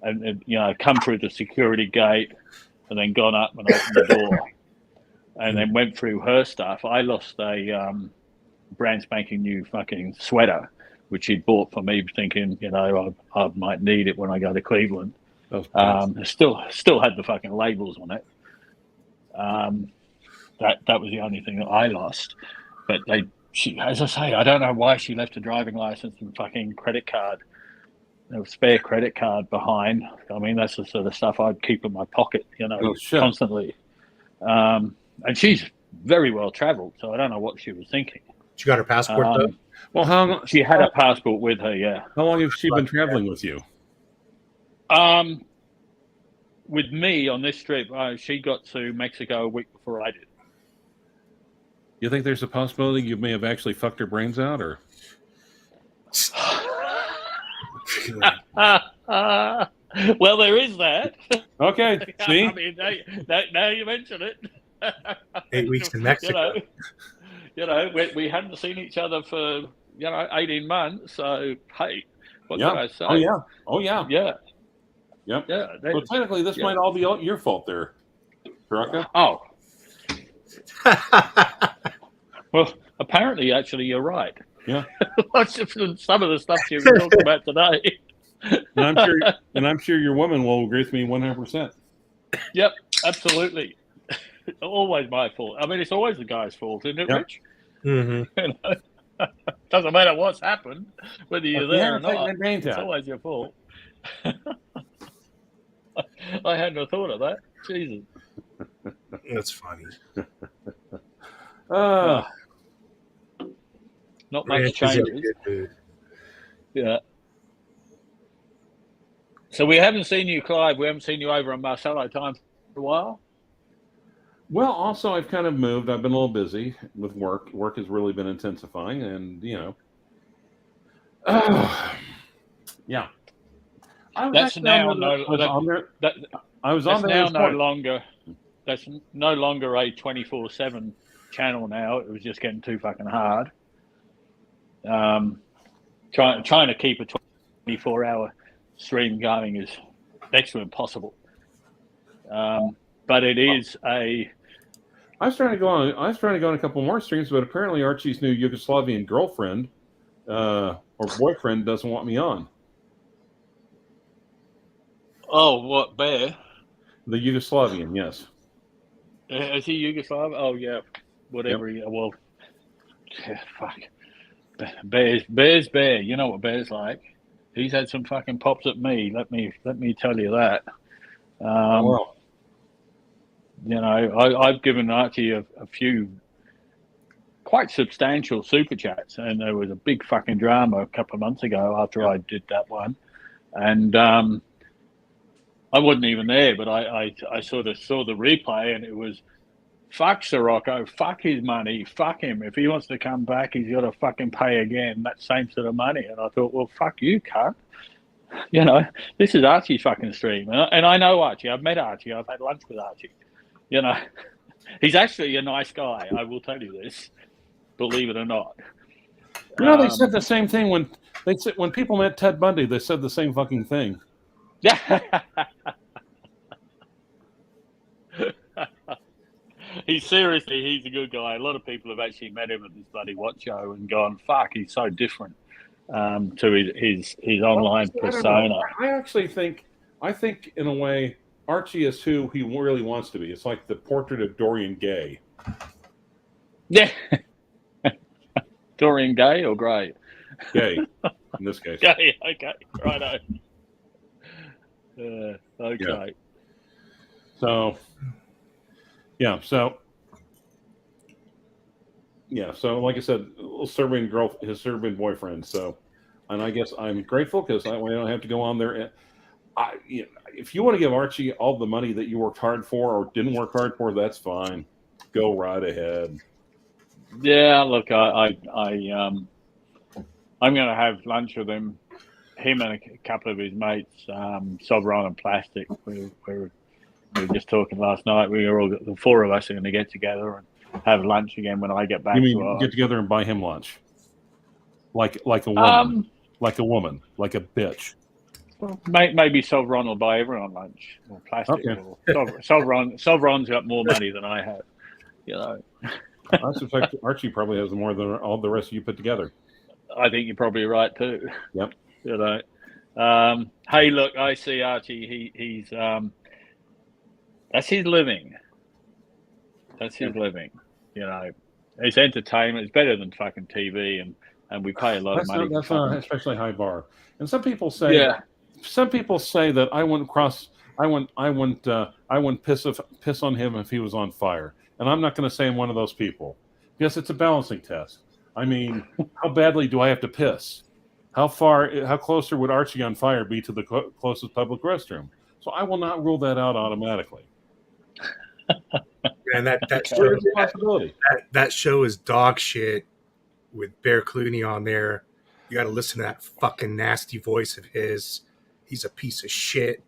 and come through the security gate and then gone up and opened the door and then went through her stuff. I lost a brand spanking new fucking sweater, which she'd bought for me, thinking, I might need it when I go to Cleveland. Still had the fucking labels on it. That was the only thing that I lost. But she, as I say, I don't know why she left a driving license and fucking credit card, a spare credit card behind. I mean, that's the sort of stuff I'd keep in my pocket, constantly. And she's very well traveled, so I don't know what she was thinking. She got her passport though. Well, how long? She had a passport with her, yeah. How long has she been traveling with you? With me on this trip, she got to Mexico a week before I did. You think there's a possibility you may have actually fucked her brains out, or? Well, there is that. Okay, see? I mean, now you mention it. 8 weeks in Mexico. We hadn't seen each other for 18 months. So hey, what can I say? Oh yeah. Yep. Yeah. Well, technically, this might all be your fault, there, Baraka. Oh. Well, apparently, actually, you're right. Yeah. Some of the stuff you were talking about today. And I'm sure your woman will agree with me 100%. Yep, absolutely. It's always my fault. I mean, it's always the guy's fault, isn't it, Rich? Mm-hmm. Doesn't matter what's happened, whether you're there or not. It's out. always your fault. I hadn't thought of that. Jesus. That's funny. Not much changes. Yeah. So we haven't seen you, Clive. We haven't seen you over on Marcello time for a while. Well, also, I've kind of moved. I've been a little busy with work. Work has really been intensifying, and yeah. That's now no longer. That's no longer a 24/7 channel now. It was just getting too fucking hard. Trying to keep a 24-hour stream going is next to impossible. But it is a. I was trying to go on a couple more streams, but apparently Archie's new Yugoslavian girlfriend or boyfriend doesn't want me on. Oh, what, Bear? The Yugoslavian, yes. Is he Yugoslav? Oh, yeah. Whatever. Yep. Well, fuck. Bear's Bear. You know what Bear's like. He's had some fucking pops at me. Let me tell you that. Well. I've given Archie a few quite substantial super chats, and there was a big fucking drama a couple of months ago after I did that one, and I wasn't even there, but I sort of saw the replay, and it was, fuck Sirocco, fuck his money, fuck him. If he wants to come back, he's got to fucking pay again that same sort of money. And I thought, well, fuck you, cunt. This is Archie's fucking stream. And I know Archie. I've met Archie. I've had lunch with Archie. He's actually a nice guy. I will tell you this, believe it or not. They said the same thing when people met Ted Bundy. They said the same fucking thing. Yeah. He's a good guy. A lot of people have actually met him at this bloody watch show and gone, fuck, he's so different to his online persona. I actually think in a way, Archie is who he really wants to be. It's like the portrait of Dorian Gay. Yeah. Dorian Gay or Gray? Gay, in this case. Gay. Okay. Righto. Okay. Yeah. So, yeah. So, like I said, little Serbian girl, his Serbian boyfriend. So, and I guess I'm grateful because I don't have to go on there. If you want to give Archie all the money that you worked hard for or didn't work hard for, that's fine. Go right ahead. Yeah. Look, I'm going to have lunch with him and a couple of his mates, Sovereign and Plastic. We were just talking last night. We were all, the four of us are going to get together and have lunch again when I get back. You mean get together and buy him lunch? Like a woman, like a bitch. Well, maybe Sovereign will buy everyone lunch or Plastic. Okay. Or Sovereign's got more money than I have. You know. I suspect Archie probably has more than all the rest of you put together. I think you're probably right too. Yep. You know. Hey, look, I see Archie. He's that's his living. That's his living. You know, it's entertainment. It's better than fucking TV, and we pay a lot of money. That's not especially high bar. And some people say, that I wouldn't piss on him if he was on fire. And I'm not going to say I'm one of those people. Yes, it's a balancing test. I mean, how badly do I have to piss? How closer would Archie on fire be to the closest public restroom? So I will not rule that out automatically. And that show is dog shit with Bear Clooney on there. You got to listen to that fucking nasty voice of his. He's a piece of shit,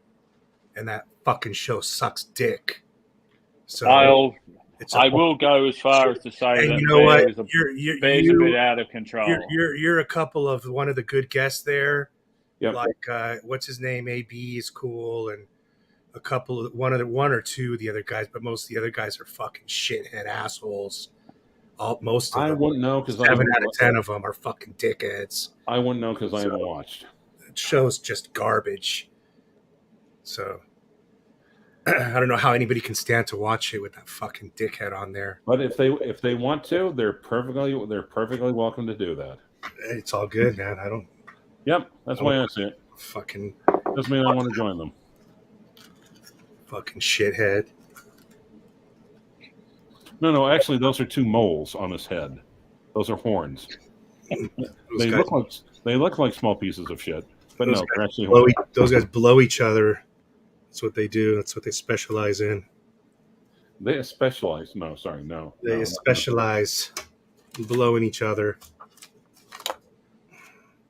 and that fucking show sucks dick. So I will go as far as to say that you know what? Bear's a bit out of control. You're a couple of one of the good guests there. Yep. Like what's his name? AB is cool, and a couple of one or two of the other guys, but most of the other guys are fucking shithead assholes. Most of them. I wouldn't know because 7 out of 10 of them are fucking dickheads. I wouldn't know because I haven't watched. The show's just garbage. So I don't know how anybody can stand to watch it with that fucking dickhead on there. But if they want to, they're perfectly welcome to do that. It's all good, man. I don't. Yep, that's why I see it. Fucking. Doesn't mean I want to join them. Fucking shithead. No, actually, those are two moles on his head. Those are horns. They look like small pieces of shit, but no, they're actually horns. Those guys blow each other. That's what they do. That's what they specialize in. They specialize. No, sorry, no. They specialize in blowing each other.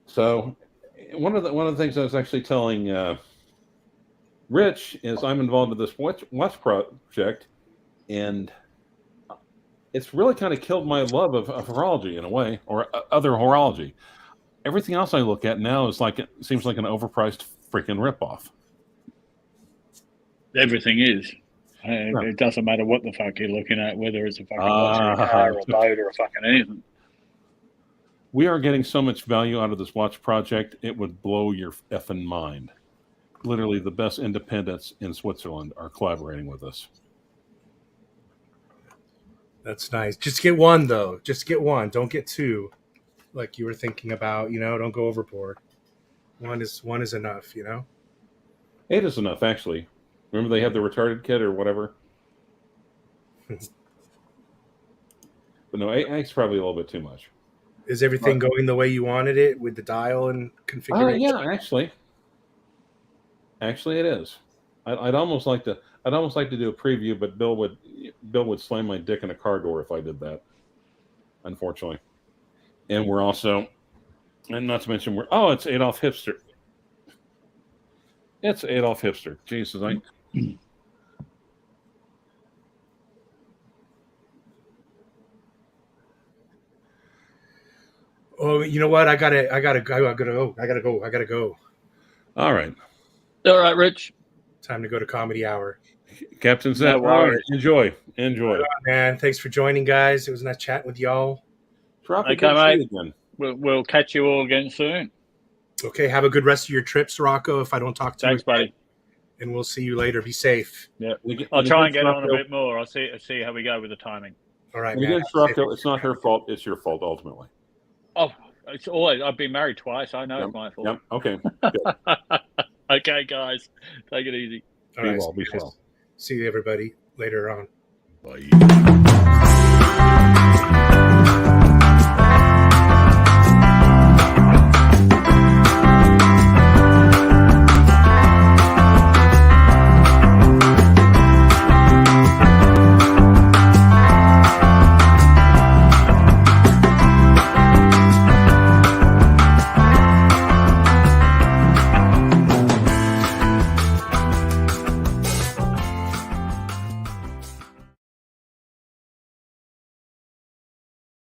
So, one of the things I was actually telling Rich is I'm involved in this watch project, and it's really kind of killed my love of horology in a way, or other horology. Everything else I look at now seems like an overpriced freaking ripoff. Everything is. It doesn't matter what the fuck you're looking at, whether it's a fucking watch or a car or a boat or a fucking anything. We are getting so much value out of this watch project, it would blow your effing mind. Literally, the best independents in Switzerland are collaborating with us. That's nice. Just get one, though. Just get one. Don't get two, like you were thinking about. Don't go overboard. One is enough. 8 is enough, actually. Remember they have the retarded kit or whatever? But no, 8's probably a little bit too much. Is everything going the way you wanted it with the dial and configuration? Yeah, actually it is. I'd almost like to do a preview, but Bill would slam my dick in a car door if I did that. Unfortunately, and we're also, and not to mention it's Adolf Hipster. It's Adolf Hipster. Jesus, Oh, you know what? I gotta go. All right, Rich. Time to go to Comedy Hour. Captain Zed. No worries. Enjoy. Right on, man. Thanks for joining, guys. It was nice chatting with y'all. Okay, mate. We'll catch you all again soon. Okay, have a good rest of your trips, Rocco. If I don't talk to you, thanks, buddy. And we'll see you later. Be safe. Yeah, I'll try and get on a bit more. I'll see how we go with the timing. All right, And man. again, Rocco, it's not her fault. It's your fault ultimately. Oh, it's always. I've been married twice. I know Yep. it's my fault. Yep. Okay. Okay, guys, take it easy. All Be right. well. Be swell. See you, everybody, later on. Bye.